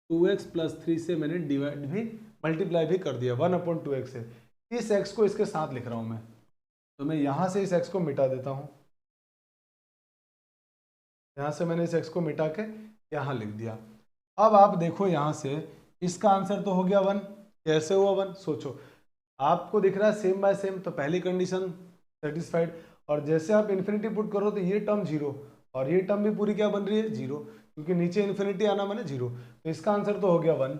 2x+3 से मैंने डिवाइड भी मल्टीप्लाई भी कर दिया 1/2x से। इस x को इसके साथ लिख रहा हूँ मैं, तो मैं यहाँ से इस x को मिटा देता हूँ, यहाँ से मैंने इस x को मिटा के यहाँ लिख दिया। अब आप देखो यहाँ से इसका आंसर तो हो गया 1, कैसे हुआ 1 सोचो, आपको दिख रहा है सेम बाय सेम, तो पहली कंडीशन सेटिस्फाइड। और जैसे आप इन्फिनिटी पुट करो तो ये टर्म 0 और ये टर्म भी पूरी क्या बन रही है 0, क्योंकि नीचे इन्फिनिटी आना माने 0, तो इसका आंसर तो हो गया 1।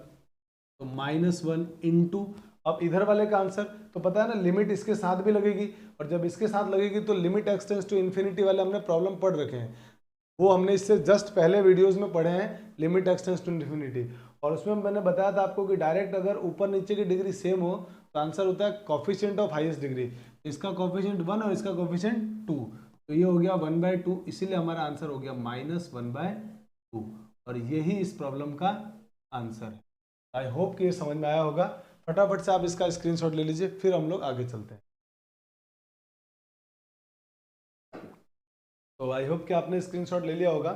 तो -1 इंटू, अब इधर वाले का आंसर तो पता है ना, लिमिट इसके साथ भी लगेगी, और जब इसके साथ लगेगी तो limit x tends to infinity वाले हमने प्रॉब्लम पढ़ रखे हैं, वो हमने इससे जस्ट पहले वीडियोस में पढ़े हैं, limit x tends to infinity. और उसमें मैंने बताया था आपको कि डायरेक्ट अगर ऊपर नीचे की डिग्री सेम हो तो आंसर होता है कोफिशिएंट ऑफ हाईएस्ट डिग्री। इसका कोफिशिएंट 1 और इसका कोफिशिएंट 2, तो ये हो गया 1/2, इसीलिए हमारा आंसर हो गया -1/2, और यही इस प्रॉब्लम का आंसर है। आई होप कि ये समझ में आया होगा। फटाफट से आप इसका स्क्रीनशॉट ले लीजिए, फिर हम लोग आगे चलते हैं। तो आई होप कि आपने स्क्रीनशॉट ले लिया होगा।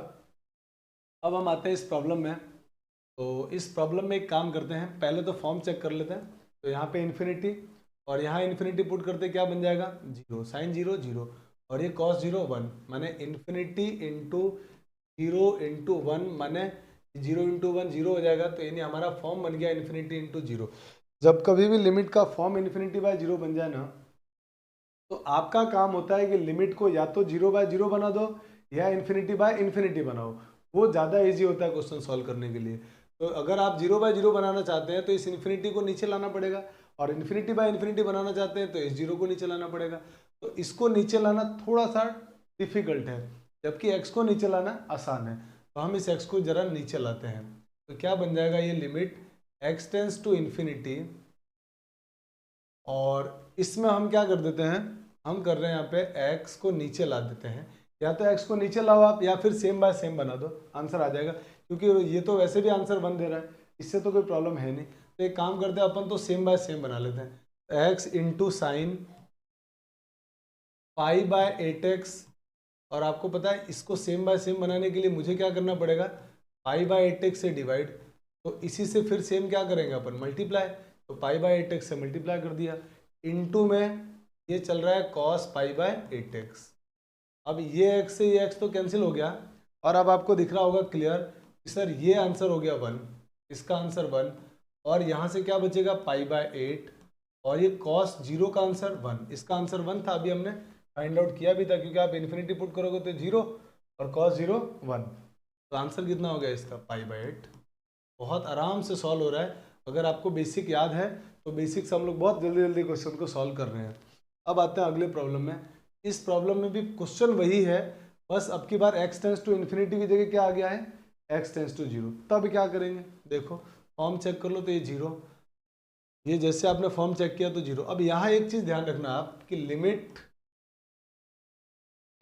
अब हम आते हैं इस प्रॉब्लम में। तो इस प्रॉब्लम में एक काम करते हैं, पहले तो फॉर्म चेक कर लेते हैं। तो यहाँ पे इन्फिनिटी और यहाँ इन्फिनिटी पुट करते क्या बन जाएगा, 0, साइन 0 0, और ये कॉस 0 1, माने इन्फिनिटी इंटू 0 इंटू 1, माने 0 इंटू 1 0 हो जाएगा। तो यानी हमारा फॉर्म बन गया इन्फिनिटी इंटू 0। जब कभी भी लिमिट का फॉर्म इन्फिनिटी बाय 0 बन जाए ना, तो आपका काम होता है कि लिमिट को या तो 0/0 बना दो या इन्फिनिटी बाय इन्फिनिटी बनाओ। वो ज़्यादा इजी होता है क्वेश्चन सॉल्व करने के लिए। तो अगर आप 0/0 बनाना चाहते हैं तो इस इन्फिनिटी को नीचे लाना पड़ेगा, और इन्फिनिटी बाय इन्फिनिटी बनाना चाहते हैं तो इस 0 को नीचे लाना पड़ेगा। तो इसको नीचे लाना थोड़ा सा डिफिकल्ट है, जबकि x को नीचे लाना आसान है। तो हम इस x को ज़रा नीचे लाते हैं। तो क्या बन जाएगा, ये limit x tends to infinity, और इसमें हम क्या कर देते हैं, हम कर रहे हैं यहाँ पे x को नीचे ला देते हैं। या तो x को नीचे लाओ आप, या फिर सेम बाय सेम बना दो, आंसर आ जाएगा। क्योंकि ये तो वैसे भी आंसर 1 दे रहा है, इससे तो कोई प्रॉब्लम है नहीं। तो एक काम करते हैं अपन, तो सेम बाय सेम बना लेते हैं। x इंटू साइन π/8x, और आपको पता है इसको सेम बाय सेम बनाने के लिए मुझे क्या करना पड़ेगा, π/8x से डिवाइड। तो इसी से फिर सेम क्या करेंगे अपन, मल्टीप्लाई। तो π/8x से मल्टीप्लाई कर दिया, इनटू में ये चल रहा है cos π/8x। अब ये x से ये x तो कैंसिल हो गया, और अब आपको दिख रहा होगा क्लियर कि सर ये आंसर हो गया 1, इसका आंसर 1, और यहाँ से क्या बचेगा π/8, और ये cos 0 का आंसर 1, इसका आंसर 1 था, अभी हमने फाइंड आउट किया भी था, क्योंकि आप इन्फिनिटी पुट करोगे तो 0 और cos 0 1। तो आंसर कितना हो गया इसका, π/8। बहुत आराम से सॉल्व हो रहा है। अगर आपको बेसिक याद है तो बेसिक से हम लोग बहुत जल्दी जल्दी क्वेश्चन को सॉल्व कर रहे हैं। अब आते हैं अगले प्रॉब्लम में। इस प्रॉब्लम में भी क्वेश्चन वही है, बस अब की बार x टेंड्स टू इन्फिनिटी की जगह क्या आ गया है, x टेंड्स टू 0। तब क्या करेंगे, देखो फॉर्म चेक कर लो, तो ये 0, ये जैसे आपने फॉर्म चेक किया तो 0। अब यहाँ एक चीज़ ध्यान रखना आप कि लिमिट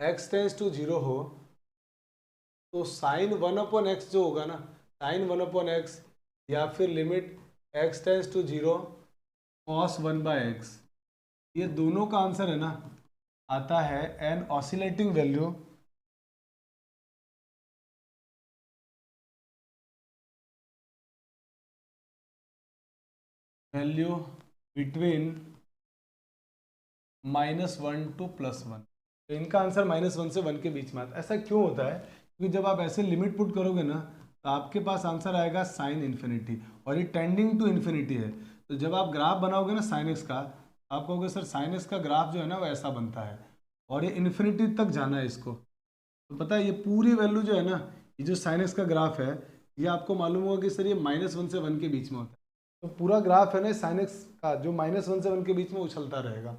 x टेंड्स टू 0 हो तो साइन 1/x जो होगा ना, साइन 1/x, या फिर limit x tends to 0 cos 1/x, ये दोनों का आंसर है ना आता है an oscillating value between -1 to +1। तो इनका आंसर -1 से 1 के बीच में आता है। ऐसा क्यों होता है, क्योंकि जब आप ऐसे लिमिट पुट करोगे ना, तो आपके पास आंसर आएगा साइन इन्फिनिटी, और ये टेंडिंग टू इन्फिनिटी है। तो जब आप ग्राफ बनाओगे ना साइन एक्स का, आप कहोगे सर साइन एक्स का ग्राफ जो है ना वो ऐसा बनता है, और ये इन्फिनिटी तक जाना है इसको। तो पता है ये पूरी वैल्यू जो है ना, ये जो साइन एक्स का ग्राफ है, ये आपको मालूम होगा कि सर ये -1 से 1 के बीच में होता है। तो पूरा ग्राफ है ना साइन एक्स का, जो -1 से 1 के बीच में उछलता रहेगा।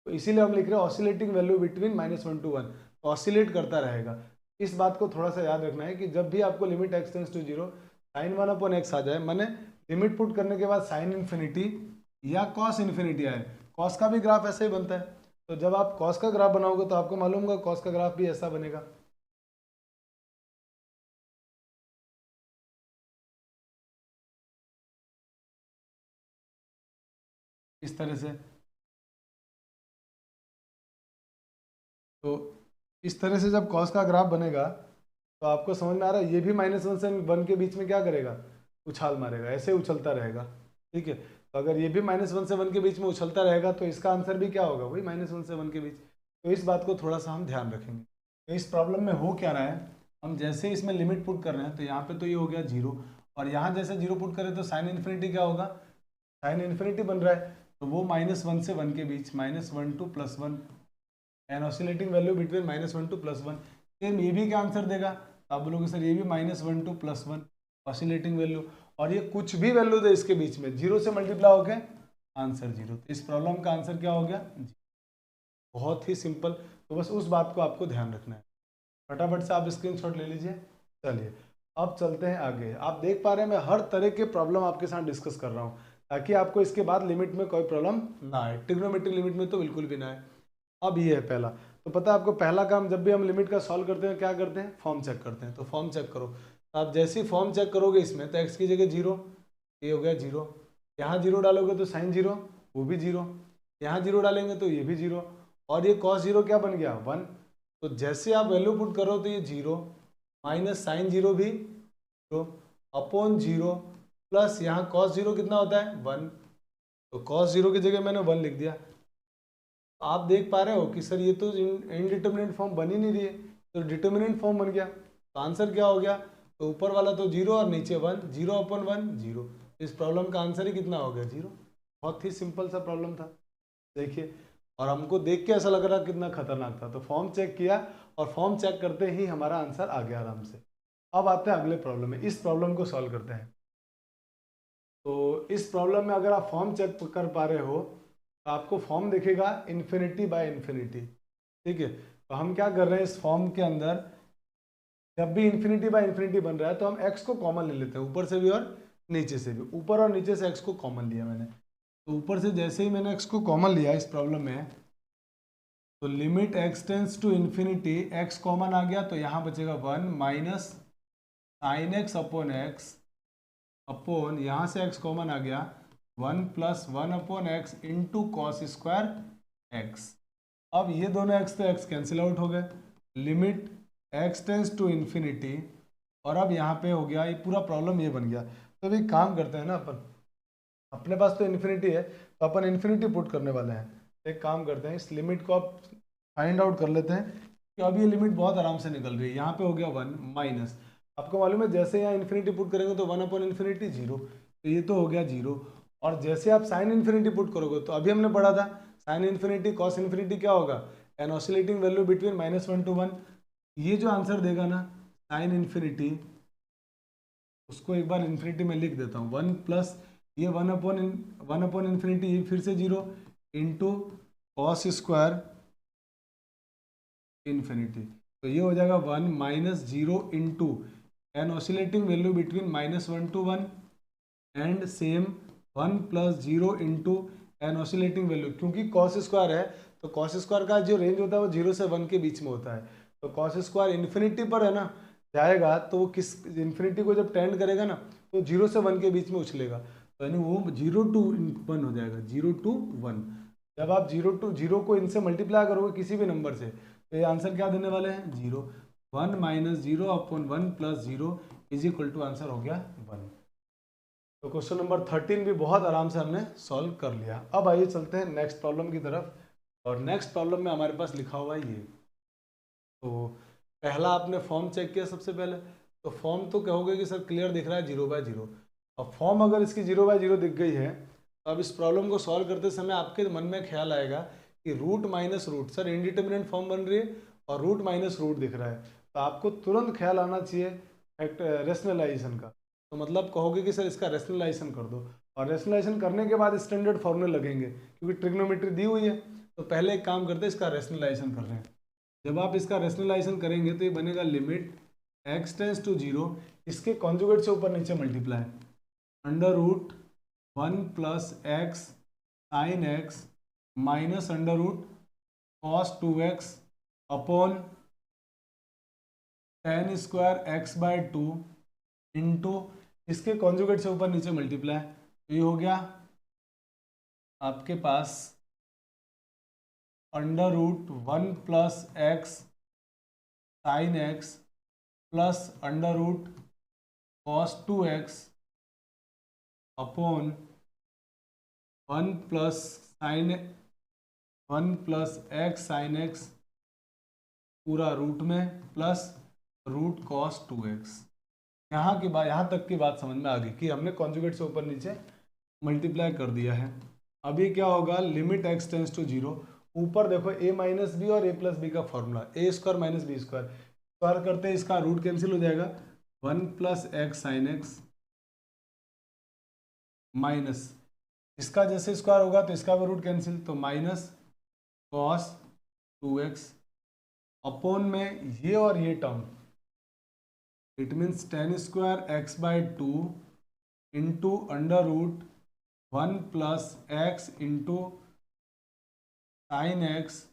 तो इसीलिए हम लिख रहे हैं oscillating value between -1 to 1, oscillate करता रहेगा। इस बात को थोड़ा सा याद रखना है कि जब भी आपको limit x tends to 0 sine 1/x आ जाए, माने लिमिट पुट करने के बाद साइन इन्फिनिटी या कॉस इन्फिनिटी आए, कॉस का भी ग्राफ ऐसे ही बनता है। तो जब आप कॉस का ग्राफ बनाओगे तो आपको मालूम होगा कॉस का ग्राफ भी ऐसा बनेगा। इस तरह से। तो इस तरह से जब कॉस का ग्राफ बनेगा तो आपको समझ में आ रहा है, ये भी -1 से 1 के बीच में क्या करेगा, उछाल मारेगा, ऐसे उछलता रहेगा। ठीक है, तो अगर ये भी -1 से 1 के बीच में उछलता रहेगा तो इसका आंसर भी क्या होगा, वही -1 से 1 के बीच। तो इस बात को थोड़ा सा हम ध्यान रखेंगे। तो इस प्रॉब्लम में हो क्या रहा है, हम जैसे इसमें लिमिट पुट कर रहे हैं तो यहाँ पे तो ये हो गया 0, और यहाँ जैसे 0 पुट करें तो साइन इन्फिनिटी क्या होगा, साइन इन्फिनिटी बन रहा है। तो वो -1 से 1 के बीच, -1 to +1, an oscillating value between -1 to +1। Same ये भी क्या आंसर देगा, आप बोलोगे सर ये भी -1 to +1 ऑसिलेटिंग वैल्यू, और ये कुछ भी वैल्यू दे इसके बीच में, 0 से मल्टीप्लाई हो गया आंसर 0। तो इस प्रॉब्लम का आंसर क्या हो गया, बहुत ही सिंपल। तो बस उस बात को आपको ध्यान रखना है। फटाफट से आप स्क्रीनशॉट ले लीजिए। चलिए अब चलते हैं आगे। आप देख पा रहे हैं मैं हर तरह के प्रॉब्लम आपके साथ डिस्कस कर रहा हूँ, ताकि आपको इसके बाद लिमिट में कोई प्रॉब्लम ना आए। ट्रिग्नोमेट्रिक लिमिट में तो बिल्कुल भी ना आए। अब ये है पहला, तो पता है आपको, पहला काम जब भी हम लिमिट का सॉल्व करते हैं क्या करते हैं, फॉर्म चेक करते हैं। तो फॉर्म चेक करो, तो आप जैसे ही फॉर्म चेक करोगे इसमें, तो x की जगह 0, ये हो गया 0, यहाँ 0 डालोगे तो साइन 0 वो भी 0, यहाँ 0 डालेंगे तो ये भी 0, और ये कॉस 0 क्या बन गया 1। तो जैसे आप वैल्यू पुट करो तो ये 0 माइनस साइन 0 भी 0 अपॉन 0 प्लस यहाँ कॉस 0 कितना होता है 1, तो कॉस 0 की जगह मैंने 1 लिख दिया। आप देख पा रहे हो कि सर ये तो इनडिटर्मिनेट फॉर्म बन ही नहीं रही है, तो डिटर्मिनेंट फॉर्म बन गया। तो आंसर क्या हो गया, तो ऊपर वाला तो 0 और नीचे 1, 0 अपॉन 1 0। इस प्रॉब्लम का आंसर ही कितना हो गया 0। बहुत ही सिंपल सा प्रॉब्लम था, देखिए। और हमको देख के ऐसा लग रहा कितना खतरनाक था, तो फॉर्म चेक किया और फॉर्म चेक करते ही हमारा आंसर आ गया आराम से। अब आते हैं अगले प्रॉब्लम में, इस प्रॉब्लम को सॉल्व करते हैं। तो इस प्रॉब्लम में अगर आप फॉर्म चेक कर पा रहे हो तो आपको फॉर्म दिखेगा इन्फिनिटी बाय इन्फिनिटी, ठीक है। तो हम क्या कर रहे हैं इस फॉर्म के अंदर, जब भी इन्फिनिटी बाय इन्फिनिटी बन रहा है तो हम x को कॉमन ले लेते हैं, ऊपर से भी और नीचे से भी। ऊपर और नीचे से x को कॉमन लिया मैंने, तो ऊपर से जैसे ही मैंने x को कॉमन लिया इस प्रॉब्लम में, तो limit x tends to infinity, x common आ गया तो यहाँ बचेगा 1 minus sine x upon x upon, यहाँ से x कॉमन आ गया 1 plus 1 upon x into cos square x. अब ये दोनों x तो x कैंसिल आउट हो गए, limit x tends to infinity, और अब यहाँ पे हो गया ये पूरा प्रॉब्लम ये बन गया। तो अभी काम करते हैं ना अपन, अपने पास तो इन्फिनिटी है तो अपन इन्फिनिटी पुट करने वाले हैं। तो एक काम करते हैं, इस लिमिट को आप फाइंड आउट कर लेते हैं कि अब ये लिमिट बहुत आराम से निकल रही है। यहाँ पे हो गया 1 माइनस, आपको मालूम है जैसे यहाँ इन्फिनिटी पुट करेंगे तो 1 अपॉन इन्फिनिटी 0, तो ये तो हो गया 0। और जैसे आप साइन इन्फिनिटी पुट करोगे तो अभी हमने पढ़ा था साइन इन्फिनिटी कॉस इन्फिनिटी क्या होगा, an oscillating value between -1 to 1। ये जो आंसर देगा ना साइन इन्फिनिटी, उसको एक बार इन्फिनिटी में लिख देता हूँ, 1 प्लस ये 1 अपॉन इन्फिनिटी, ये फिर से 0 इंटू कॉस स्क्वायर इन्फिनिटी, तो ये हो जाएगा 1 minus 0 into an oscillating value between -1 to 1 and same 1 plus 0 into an oscillating value, क्योंकि कॉस स्क्वायर है तो कॉस स्क्वायर का जो रेंज होता है वो 0 से 1 के बीच में होता है। तो कॉस स्क्वायर इन्फिनिटी पर है ना जाएगा, तो वो किस इन्फिनिटी को जब टेंड करेगा ना तो 0 से 1 के बीच में उछलेगा, तो यानी वो 0 to 1 हो जाएगा, 0 to 1। जब आप 0 को इनसे मल्टीप्लाई करोगे किसी भी नंबर से तो ये आंसर क्या देने वाले हैं 0। 1 minus 0 upon 1 plus 0 is equal to answer हो गया 1। तो क्वेश्चन नंबर 13 भी बहुत आराम से हमने सॉल्व कर लिया। अब आइए चलते हैं नेक्स्ट प्रॉब्लम की तरफ, और नेक्स्ट प्रॉब्लम में हमारे पास लिखा हुआ है ये। तो पहला आपने फॉर्म चेक किया सबसे पहले, तो फॉर्म तो कहोगे कि सर क्लियर दिख रहा है 0/0। अब फॉर्म अगर इसकी 0/0 दिख गई है तो अब इस प्रॉब्लम को सॉल्व करते समय आपके मन में ख्याल आएगा कि root minus root, sir indeterminate form बन रही है और रूट माइनस रूट दिख रहा है, तो आपको तुरंत ख्याल आना चाहिए रेशनलाइजेशन का। तो मतलब कहोगे कि सर इसका रेशनलाइजेशन कर दो, और रेशनलाइजेशन करने के बाद स्टैंडर्ड फॉर्मूले लगेंगे क्योंकि ट्रिग्नोमेट्री दी हुई है। तो पहले एक काम करते हैं, इसका रेशनलाइजेशन कर रहे हैं। जब आप इसका रेशनलाइजेशन करेंगे तो ये बनेगा लिमिट x टेंस टू 0, इसके कॉन्जुगेट से ऊपर नीचे multiply under root 1 plus x sine x minus under root cos 2x upon tan square x/2 into इसके कॉन्जुगेट से ऊपर नीचे मल्टीप्लाई, तो ये हो गया आपके पास under root 1 plus x sine x plus under root cos 2x upon 1 plus x sine x पूरा रूट में प्लस रूट कॉस 2x। यहाँ की बात, यहाँ तक की बात समझ में आ गई कि हमने कॉन्जुगेट से ऊपर नीचे मल्टीप्लाई कर दिया है। अभी क्या होगा, लिमिट x टेंस टू 0, ऊपर देखो a माइनस बी और a प्लस बी का formula a square minus b square, square करते हैं इसका रूट कैंसिल हो जाएगा, 1 plus x sine x minus इसका जैसे स्क्वायर होगा तो इसका भी रूट कैंसिल, तो माइनस कॉस 2x अपॉन में ये और ये term, it means tan square x/2 into under root 1 plus x into sine x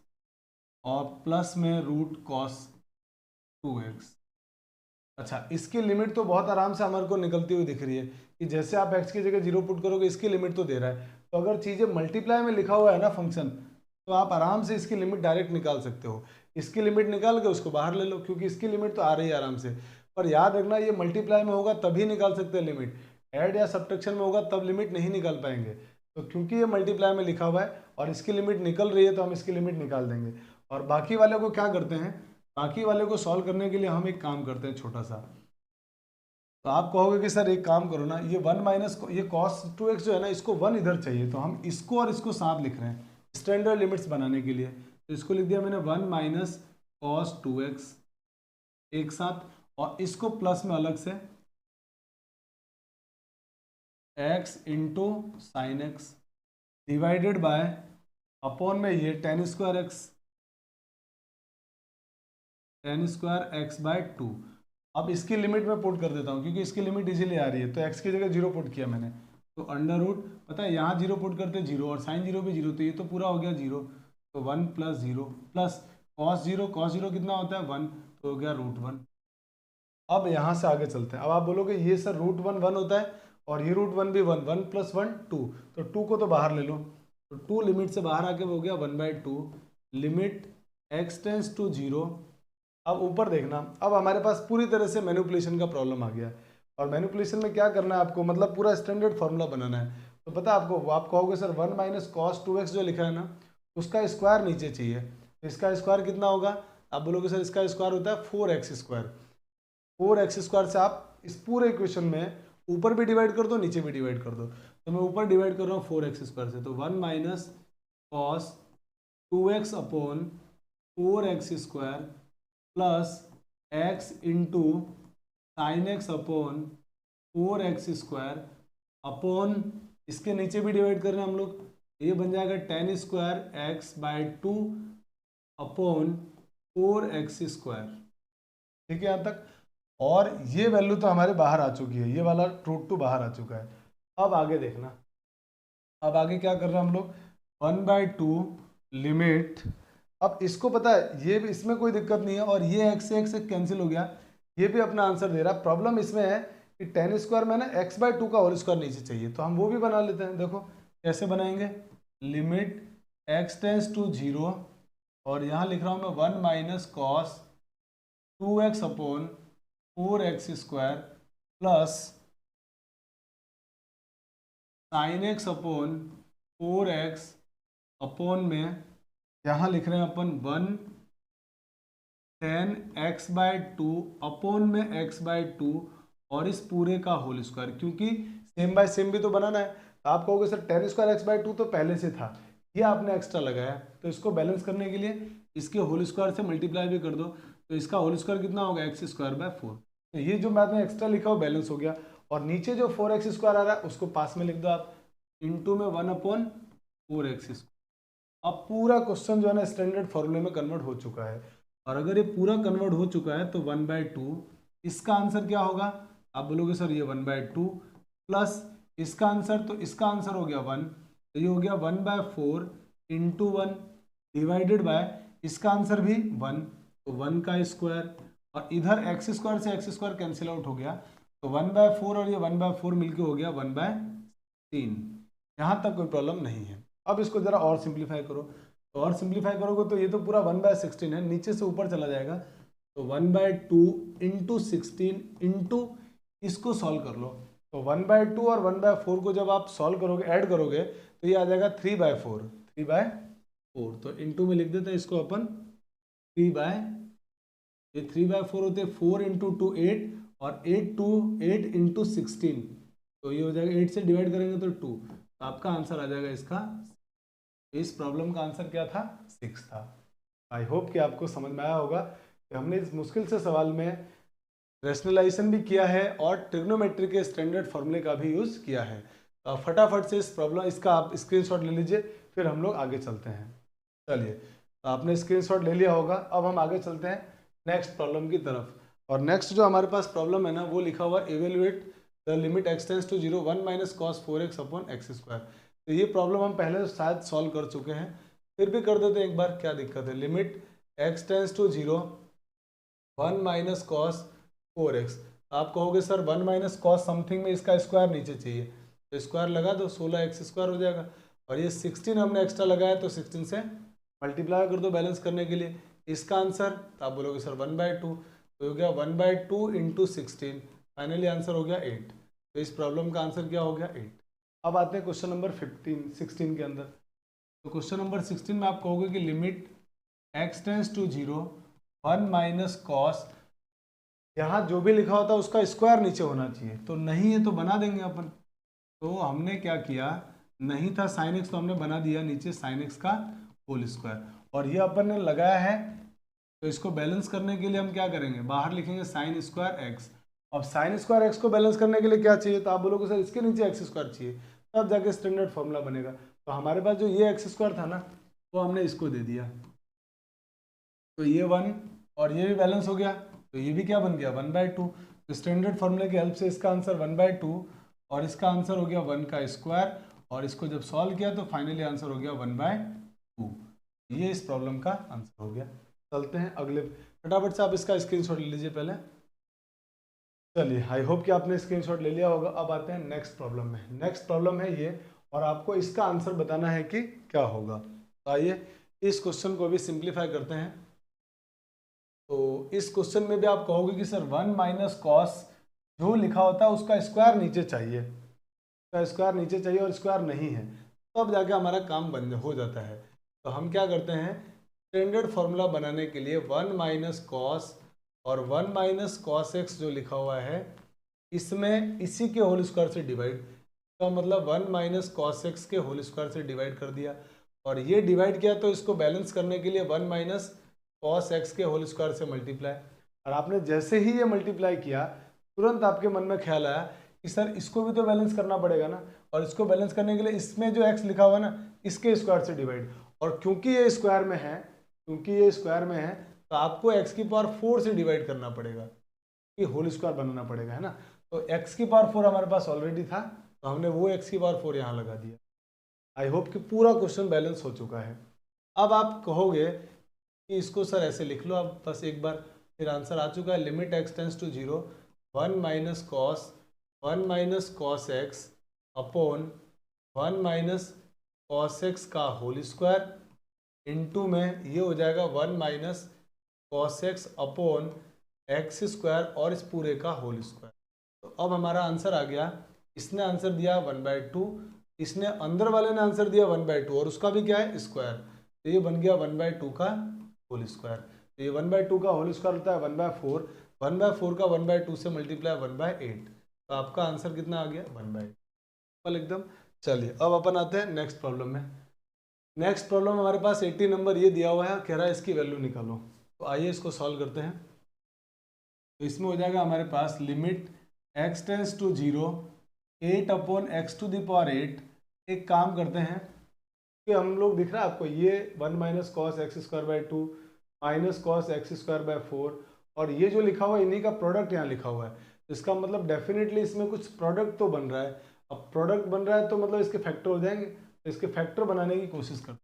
और प्लस में रूट कॉस 2x। अच्छा, इसकी लिमिट तो बहुत आराम से हमारे को निकलती हुई दिख रही है कि जैसे आप x की जगह 0 पुट करोगे इसकी लिमिट तो दे रहा है, तो अगर चीज़ें मल्टीप्लाई में लिखा हुआ है ना फंक्शन, तो आप आराम से इसकी लिमिट डायरेक्ट निकाल सकते हो। इसकी लिमिट निकाल के उसको बाहर ले लो, क्योंकि इसकी लिमिट तो आ रही है आराम से। पर याद रखना, ये मल्टीप्लाई में होगा तभी निकाल सकते हैं लिमिट, ऐड या सब्ट्रैक्शन में होगा तब लिमिट नहीं निकाल पाएंगे। तो क्योंकि ये मल्टीप्लाई में लिखा हुआ है और इसकी लिमिट निकल रही है, तो हम इसकी लिमिट निकाल देंगे। और बाकी वाले को क्या करते हैं, बाकी वाले को सॉल्व करने के लिए हम एक काम करते हैं छोटा सा। तो आप कहोगे कि सर एक काम करो ना, ये 1 माइनस ये cos 2x जो है ना, इसको 1 इधर चाहिए, तो हम इसको और इसको साथ लिख रहे हैं स्टैंडर्ड लिमिट्स बनाने के लिए। तो इसको लिख दिया मैंने 1 माइनस cos 2x एक साथ, और इसको प्लस में अलग से x into sine x divided by upon में ये tan स्क्वायर x बाय 2। अब इसकी लिमिट मैं पुट कर देता हूँ क्योंकि इसकी लिमिट इजीली आ रही है, तो x की जगह 0 पुट किया मैंने, तो अंडर रूट, पता है यहाँ 0 पुट करते 0 और साइन 0 भी 0, तो ये तो पूरा हो गया 0, तो 1 प्लस 0 प्लस cos 0 कितना होता है 1, तो हो गया रूट 1। अब यहाँ से आगे चलते हैं। अब आप बोलोगे ये सर रूट 1 1 होता है और ये रूट 1 भी 1, 1 प्लस 1 2, तो 2 को तो बाहर ले लो, तो 2 लिमिट से बाहर आके हो गया 1/2, लिमिट x टेंस टू 0। अब ऊपर देखना, अब हमारे पास पूरी तरह से मैनिपुलेशन का प्रॉब्लम आ गया है, और मैनिपुलेशन में क्या करना है आपको, मतलब पूरा स्टैंडर्ड फार्मूला बनाना है। तो पता है आपको, आप कहोगे सर 1 माइनस cos 2x जो लिखा है ना, उसका स्क्वायर नीचे चाहिए, तो इसका स्क्वायर कितना होगा, आप बोलोगे सर इसका स्क्वायर होता है 4x स्क्वायर। 4x स्क्वायर से आप इस पूरे इक्वेशन में ऊपर भी डिवाइड कर दो नीचे भी डिवाइड कर दो, तो मैं ऊपर डिवाइड कर रहा हूँ 4x स्क्वायर से, तो 1 minus cos 2x upon 4x square plus x into sine x upon 4x square upon इसके नीचे भी डिवाइड कर रहे हैं हम लोग, ये बन जाएगा tan square x by 2 upon 4x square. ठीक है यहाँ तक, और ये वैल्यू तो हमारे बाहर आ चुकी है, ये वाला √2 बाहर आ चुका है। अब आगे देखना, अब आगे क्या कर रहे हैं हम लोग, 1/2 लिमिट, अब इसको पता है ये भी, इसमें कोई दिक्कत नहीं है, और ये x से x कैंसिल हो गया, ये भी अपना आंसर दे रहा है। प्रॉब्लम इसमें है कि tan स्क्वायर में ना x/2 का होल स्क्वायर नीचे चाहिए, तो हम वो भी बना लेते हैं। देखो कैसे बनाएंगे, लिमिट x टेंस टू 0, और यहाँ लिख रहा हूँ मैं 1 minus cos 2x upon 4x square plus sine x upon 4x upon में यहाँ लिख रहे हैं अपन 1 tan x बाय 2 अपॉन में x बाय 2 और इस पूरे का होल स्क्वायर, क्योंकि सेम बाय सेम भी तो बनाना है। तो आप कहोगे sir tan square x by 2 तो पहले से था, ये आपने एक्स्ट्रा लगाया, तो इसको बैलेंस करने के लिए इसके होल स्क्वायर से मल्टीप्लाई भी कर दो, तो इसका होल स्क्वायर कितना होगा x स्क्वायर बाय 4। तो ये जो मैंने एक्स्ट्रा लिखा वो बैलेंस हो गया, और नीचे जो 4x स्क्वायर आ रहा है उसको पास में लिख दो आप, इंटू में 1 अपॉन 4x स्क्वायर। अब पूरा क्वेश्चन जो है ना स्टैंडर्ड फॉर्मूले में कन्वर्ट हो चुका है, और अगर ये पूरा कन्वर्ट हो चुका है तो 1/2 इसका आंसर क्या होगा, आप बोलोगे सर ये 1/2 प्लस इसका आंसर, तो इसका आंसर हो गया 1, तो ये हो गया 1/4 इंटू 1 डिवाइडेड बाय इसका आंसर भी 1, तो 1 का स्क्वायर, और इधर x स्क्वायर से x स्क्वायर कैंसिल आउट हो गया, तो 1/4 और ये 1/4 मिलके हो गया 1/3। यहाँ तक कोई प्रॉब्लम नहीं है। अब इसको जरा और सिंप्लीफाई करो, तो और सिंप्लीफाई करोगे तो ये तो पूरा 1/16 है, नीचे से ऊपर चला जाएगा, तो 1/2 इंटू 16 इंटू इसको सॉल्व कर लो, तो 1/2 और 1/4 को जब आप सॉल्व करोगे ऐड करोगे तो ये आ जाएगा 3/4, तो इंटू में लिख देते हैं इसको अपन 3/4 होते 4 इंटू 2 8, और 8 इंटू 16, तो ये हो जाएगा 8 से डिवाइड करेंगे तो 2, तो आपका आंसर आ जाएगा इसका, इस प्रॉब्लम का आंसर क्या था 6 था। आई होप कि आपको समझ में आया होगा कि हमने इस मुश्किल से सवाल में रैशनलाइजेशन भी किया है और ट्रिग्नोमेट्री के स्टैंडर्ड फॉर्मूले का भी यूज़ किया है। तो फटाफट से इस प्रॉब्लम इसका आप स्क्रीनशॉट ले लीजिए, फिर हम लोग आगे चलते हैं। चलिए, तो आपने स्क्रीनशॉट ले लिया होगा, अब हम आगे चलते हैं नेक्स्ट प्रॉब्लम की तरफ। और नेक्स्ट जो हमारे पास प्रॉब्लम है ना, वो लिखा हुआ evaluate the limit x tends to 0 1 minus cos 4x upon x square. तो ये प्रॉब्लम हम पहले शायद सॉल्व कर चुके हैं, फिर भी कर देते हैं एक बार, क्या दिक्कत है। Limit x tends to 0 1 minus cos 4x। आप कहोगे सर 1 माइनस कॉस समथिंग में इसका स्क्वायर नीचे चाहिए, तो स्क्वायर लगा दो 16x स्क्वायर हो जाएगा, और ये 16 हमने एक्स्ट्रा लगाया तो 16 से मल्टीप्लाई कर दो बैलेंस करने के लिए। इसका आंसर, तो आप बोलोगे सर 1/2, तो हो गया 1/2 इंटू 16, फाइनली आंसर हो गया 8। तो इस प्रॉब्लम का आंसर क्या हो गया 8। अब आते हैं क्वेश्चन नंबर 16 के अंदर। तो क्वेश्चन नंबर 16 में आप कहोगे कि limit x tends to 0 1 minus cos, यहाँ जो भी लिखा होता है उसका स्क्वायर नीचे होना चाहिए, तो नहीं है तो बना देंगे अपन। तो हमने क्या किया, नहीं था साइन एक्स तो हमने बना दिया नीचे साइन एक्स का होल स्क्वायर, और ये अपन ने लगाया है। तो इसको बैलेंस करने के लिए हम क्या करेंगे, बाहर लिखेंगे साइन स्क्वायर एक्स। अब साइन स्क्वायर एक्स को बैलेंस करने के लिए क्या चाहिए, तो आप बोलोगे सर इसके नीचे एक्स स्क्वायर चाहिए, तब जाके स्टैंडर्ड फॉर्मूला बनेगा। तो हमारे पास जो ये एक्स स्क्वायर था ना, वो हमने इसको दे दिया, तो ये 1 और ये भी बैलेंस हो गया, तो ये भी क्या बन गया 1/2। तो स्टैंडर्ड फॉर्मूले की हेल्प से इसका आंसर 1/2 और इसका आंसर हो गया 1 का स्क्वायर, और इसको जब सॉल्व किया तो फाइनली आंसर हो गया 1/2। ये इस प्रॉब्लम का आंसर हो गया। चलते हैं अगले, फटाफट से आप इसका स्क्रीनशॉट ले लीजिए पहले। चलिए, आई होप कि आपने स्क्रीनशॉट ले लिया होगा। अब आते हैं नेक्स्ट प्रॉब्लम में। नेक्स्ट प्रॉब्लम है ये, और आपको इसका आंसर बताना है कि क्या होगा। तो आइए इस क्वेश्चन को भी सिंप्लीफाई करते हैं। तो इस क्वेश्चन में भी आप कहोगे कि सर 1 माइनस कॉस जो लिखा होता है उसका स्क्वायर नीचे चाहिए, उसका स्क्वायर नीचे चाहिए और स्क्वायर नहीं है, तो अब जाके हमारा काम बंद हो जाता है। तो हम क्या करते हैं, स्टैंडर्ड फॉर्मूला बनाने के लिए 1 माइनस कॉस और 1 माइनस कॉस एक्स जो लिखा हुआ है इसमें इसी के होल स्क्वायर से डिवाइड, तो मतलब 1 माइनस कॉस एक्स के होल स्क्वायर से डिवाइड कर दिया, और ये डिवाइड किया तो इसको बैलेंस करने के लिए 1 माइनस कॉस एक्स के होल स्क्वायर से मल्टीप्लाई। और आपने जैसे ही ये मल्टीप्लाई किया तुरंत आपके मन में ख्याल आया कि सर इसको भी तो बैलेंस करना पड़ेगा ना, और इसको बैलेंस करने के लिए इसमें जो x लिखा हुआ है ना इसके स्क्वायर से डिवाइड, और क्योंकि ये स्क्वायर में है, तो आपको x की पावर 4 से डिवाइड करना पड़ेगा, कि होल स्क्वायर बनाना पड़ेगा, है ना। तो x की पावर 4 हमारे पास ऑलरेडी था, तो हमने वो x की पावर 4 यहाँ लगा दिया। आई होप कि पूरा क्वेश्चन बैलेंस हो चुका है। अब आप कहोगे कि इसको सर ऐसे लिख लो, अब बस एक बार फिर आंसर आ चुका है। Limit x tends to 0 1 minus cos x upon 1 minus cos x का होल स्क्वायर इनटू में ये हो जाएगा 1 minus cos x upon x square और इस पूरे का होल स्क्वायर। तो अब हमारा आंसर आ गया, इसने आंसर दिया 1/2, इसने अंदर वाले ने आंसर दिया 1/2 और उसका भी क्या है स्क्वायर, तो ये बन गया 1/2 का होल स्क्वायर। तो ये 1/2 का होल स्क्वायर होता है 1/4, 1/4 का 1/2 से मल्टीप्लाई 1/8, तो आपका आंसर कितना आ गया 1/8 एकदम। चलिए अब अपन आते हैं नेक्स्ट प्रॉब्लम में। नेक्स्ट प्रॉब्लम हमारे पास 80 नंबर ये दिया हुआ है, कह रहा है इसकी वैल्यू निकालो। तो आइए इसको सॉल्व करते हैं। तो इसमें हो जाएगा हमारे पास limit x tends to 0 8 upon x to the power 8। एक काम करते हैं कि हम लोग दिख रहा है आपको ये 1 minus cos x square by 2 minus cos x square by 4, और ये जो लिखा हुआ है इन्हीं का प्रोडक्ट यहाँ लिखा हुआ है, तो इसका मतलब डेफिनेटली इसमें कुछ प्रोडक्ट तो बन रहा है। अब प्रोडक्ट बन रहा है तो मतलब इसके फैक्टर हो जाएंगे, तो इसके फैक्टर बनाने की कोशिश करते हैं।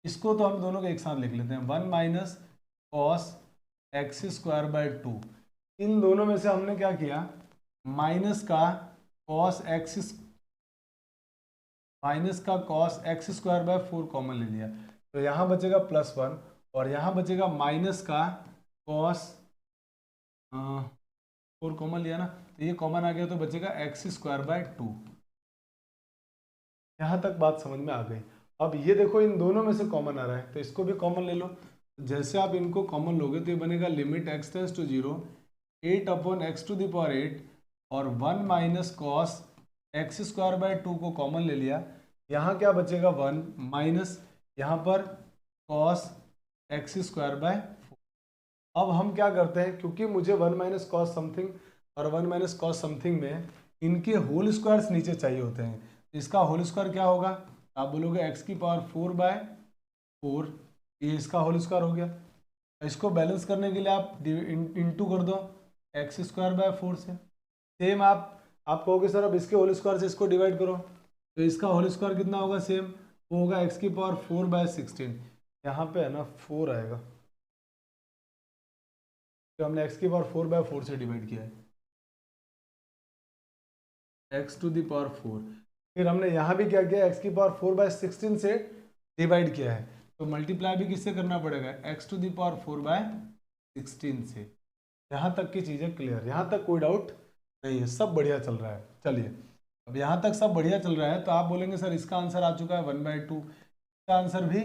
इसको तो हम दोनों को एक साथ लिख लेते हैं, 1 minus cos x square by 2। इन दोनों में से हमने क्या किया, माइनस का cos x square bye 4 common ले लिया, तो यहाँ बचेगा +1 और यहाँ बचेगा माइनस का कॉस 4 कॉमन लिया ना, तो ये कॉमन आ गया तो बचेगा एक्स स्क्वायर बाय 2। यहाँ तक बात समझ में आ गई। अब ये देखो इन दोनों में से कॉमन आ रहा है, तो इसको भी कॉमन ले लो। जैसे आप इनको कॉमन लोगे तो ये बनेगा limit x tends to 0 8 upon x to the power 8 और 1 minus cos x square by 2 को कॉमन ले लिया, यहाँ क्या बचेगा 1 माइनस यहाँ पर कॉस एक्स स्क्वायर बाय 4। अब हम क्या करते हैं, क्योंकि मुझे 1 माइनस कॉस समथिंग और 1 माइनस कॉस समथिंग में इनके होल स्क्वायर्स नीचे चाहिए होते हैं, इसका होल स्क्वायर क्या होगा, आप बोलोगे एक्स की पावर 4/4, ये इसका होल स्क्वायर हो गया। इसको बैलेंस करने के लिए आप इंटू कर दो एक्स स्क्वायर बाय 4 से। सेम आप कहोगे सर अब इसके होल स्क्वायर से इसको डिवाइड करो, तो इसका होल स्क्वायर कितना होगा सेम, वो होगा एक्स की पावर 4/16, यहाँ पे है ना 4 आएगा, तो हमने x की पावर 4/4 से डिवाइड किया है, x टू दी पावर 4। फिर हमने यहाँ भी क्या किया, x की पावर 4/16 से डिवाइड किया है, तो मल्टीप्लाई भी किससे करना पड़ेगा, x टू दी पावर 4/16 से। यहाँ तक की चीज़ें क्लियर, यहाँ तक कोई डाउट नहीं है, सब बढ़िया चल रहा है। चलिए अब यहाँ तक सब बढ़िया चल रहा है, तो आप बोलेंगे सर इसका आंसर आ चुका है 1/2, इसका आंसर भी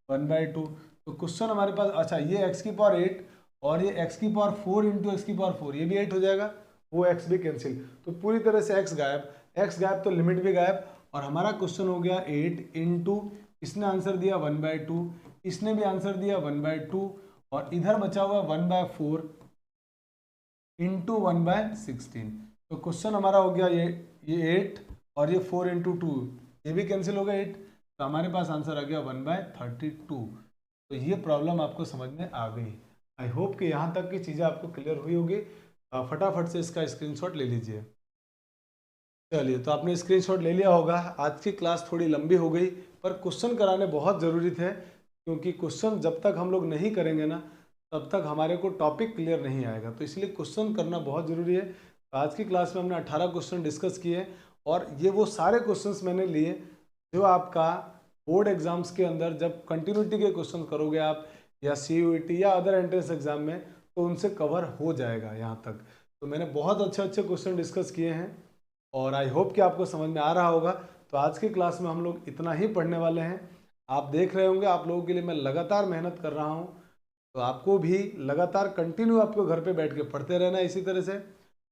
1/2। तो क्वेश्चन हमारे पास, अच्छा ये x की पावर 8 और ये x की पावर 4 इंटू एक्स की पावर 4, ये भी 8 हो जाएगा, वो x भी कैंसिल, तो पूरी तरह से x गायब, x गायब तो लिमिट भी गायब, और हमारा क्वेश्चन हो गया 8 इंटू, इसने आंसर दिया 1/2, इसने भी आंसर दिया 1/2, और इधर बचा हुआ 1/4 इंटू 1/16। तो क्वेश्चन हमारा हो गया ये 8 और ये 4 इंटू 2, ये भी कैंसिल हो गया 8, तो हमारे पास आंसर आ गया 1/32। तो ये प्रॉब्लम आपको समझ में आ गई। आई होप कि यहाँ तक की चीज़ें आपको क्लियर हुई होगी। फटाफट से इसका स्क्रीनशॉट ले लीजिए। चलिए, तो आपने स्क्रीनशॉट ले लिया होगा। आज की क्लास थोड़ी लंबी हो गई, पर क्वेश्चन कराने बहुत ज़रूरी थे, क्योंकि क्वेश्चन जब तक हम लोग नहीं करेंगे ना, तब तक हमारे को टॉपिक क्लियर नहीं आएगा, तो इसलिए क्वेश्चन करना बहुत ज़रूरी है। तो आज की क्लास में हमने 18 क्वेश्चन डिस्कस किए, और ये वो सारे क्वेश्चंस मैंने लिए जो आपका बोर्ड एग्जाम्स के अंदर जब कंटिन्यूटी के क्वेश्चन करोगे आप, या CUET या अदर एंट्रेंस एग्जाम में, तो उनसे कवर हो जाएगा यहाँ तक। तो मैंने बहुत अच्छे अच्छे क्वेश्चन डिस्कस किए हैं, और आई होप कि आपको समझ में आ रहा होगा। तो आज की क्लास में हम लोग इतना ही पढ़ने वाले हैं। आप देख रहे होंगे, आप लोगों के लिए मैं लगातार मेहनत कर रहा हूँ, तो आपको भी लगातार कंटिन्यू आपको घर पे बैठ के पढ़ते रहना है इसी तरह से।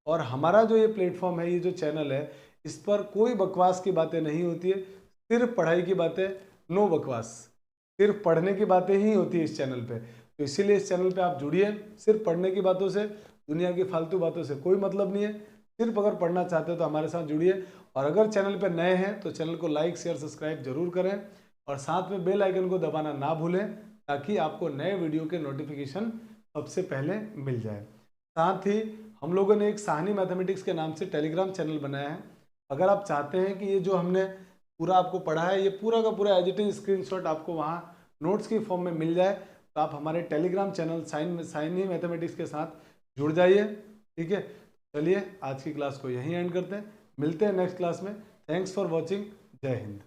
और हमारा जो ये प्लेटफॉर्म है, ये जो चैनल है, इस पर कोई बकवास की बातें नहीं होती है, सिर्फ पढ़ाई की बातें, नो बकवास, सिर्फ पढ़ने की बातें ही होती है इस चैनल पे। तो इसीलिए इस चैनल पे आप जुड़िए। सिर्फ पढ़ने की बातों से, दुनिया की फालतू बातों से कोई मतलब नहीं है। सिर्फ अगर पढ़ना चाहते हो तो हमारे साथ जुड़िए, और अगर चैनल पे नए हैं तो चैनल को लाइक शेयर सब्सक्राइब जरूर करें, और साथ में बेल आइकन को दबाना ना भूलें, ताकि आपको नए वीडियो के नोटिफिकेशन सबसे पहले मिल जाए। साथ ही हम लोगों ने एक साहनी मैथमेटिक्स के नाम से टेलीग्राम चैनल बनाया है। अगर आप चाहते हैं कि ये जो हमने पूरा आपको पढ़ा है, ये पूरा का पूरा एज इट इज स्क्रीनशॉट आपको वहाँ नोट्स की फॉर्म में मिल जाए, तो आप हमारे टेलीग्राम चैनल साइनी मैथमेटिक्स के साथ जुड़ जाइए। ठीक है, चलिए आज की क्लास को यहीं एंड करते हैं, मिलते हैं नेक्स्ट क्लास में। थैंक्स फॉर वॉचिंग, जय हिंद।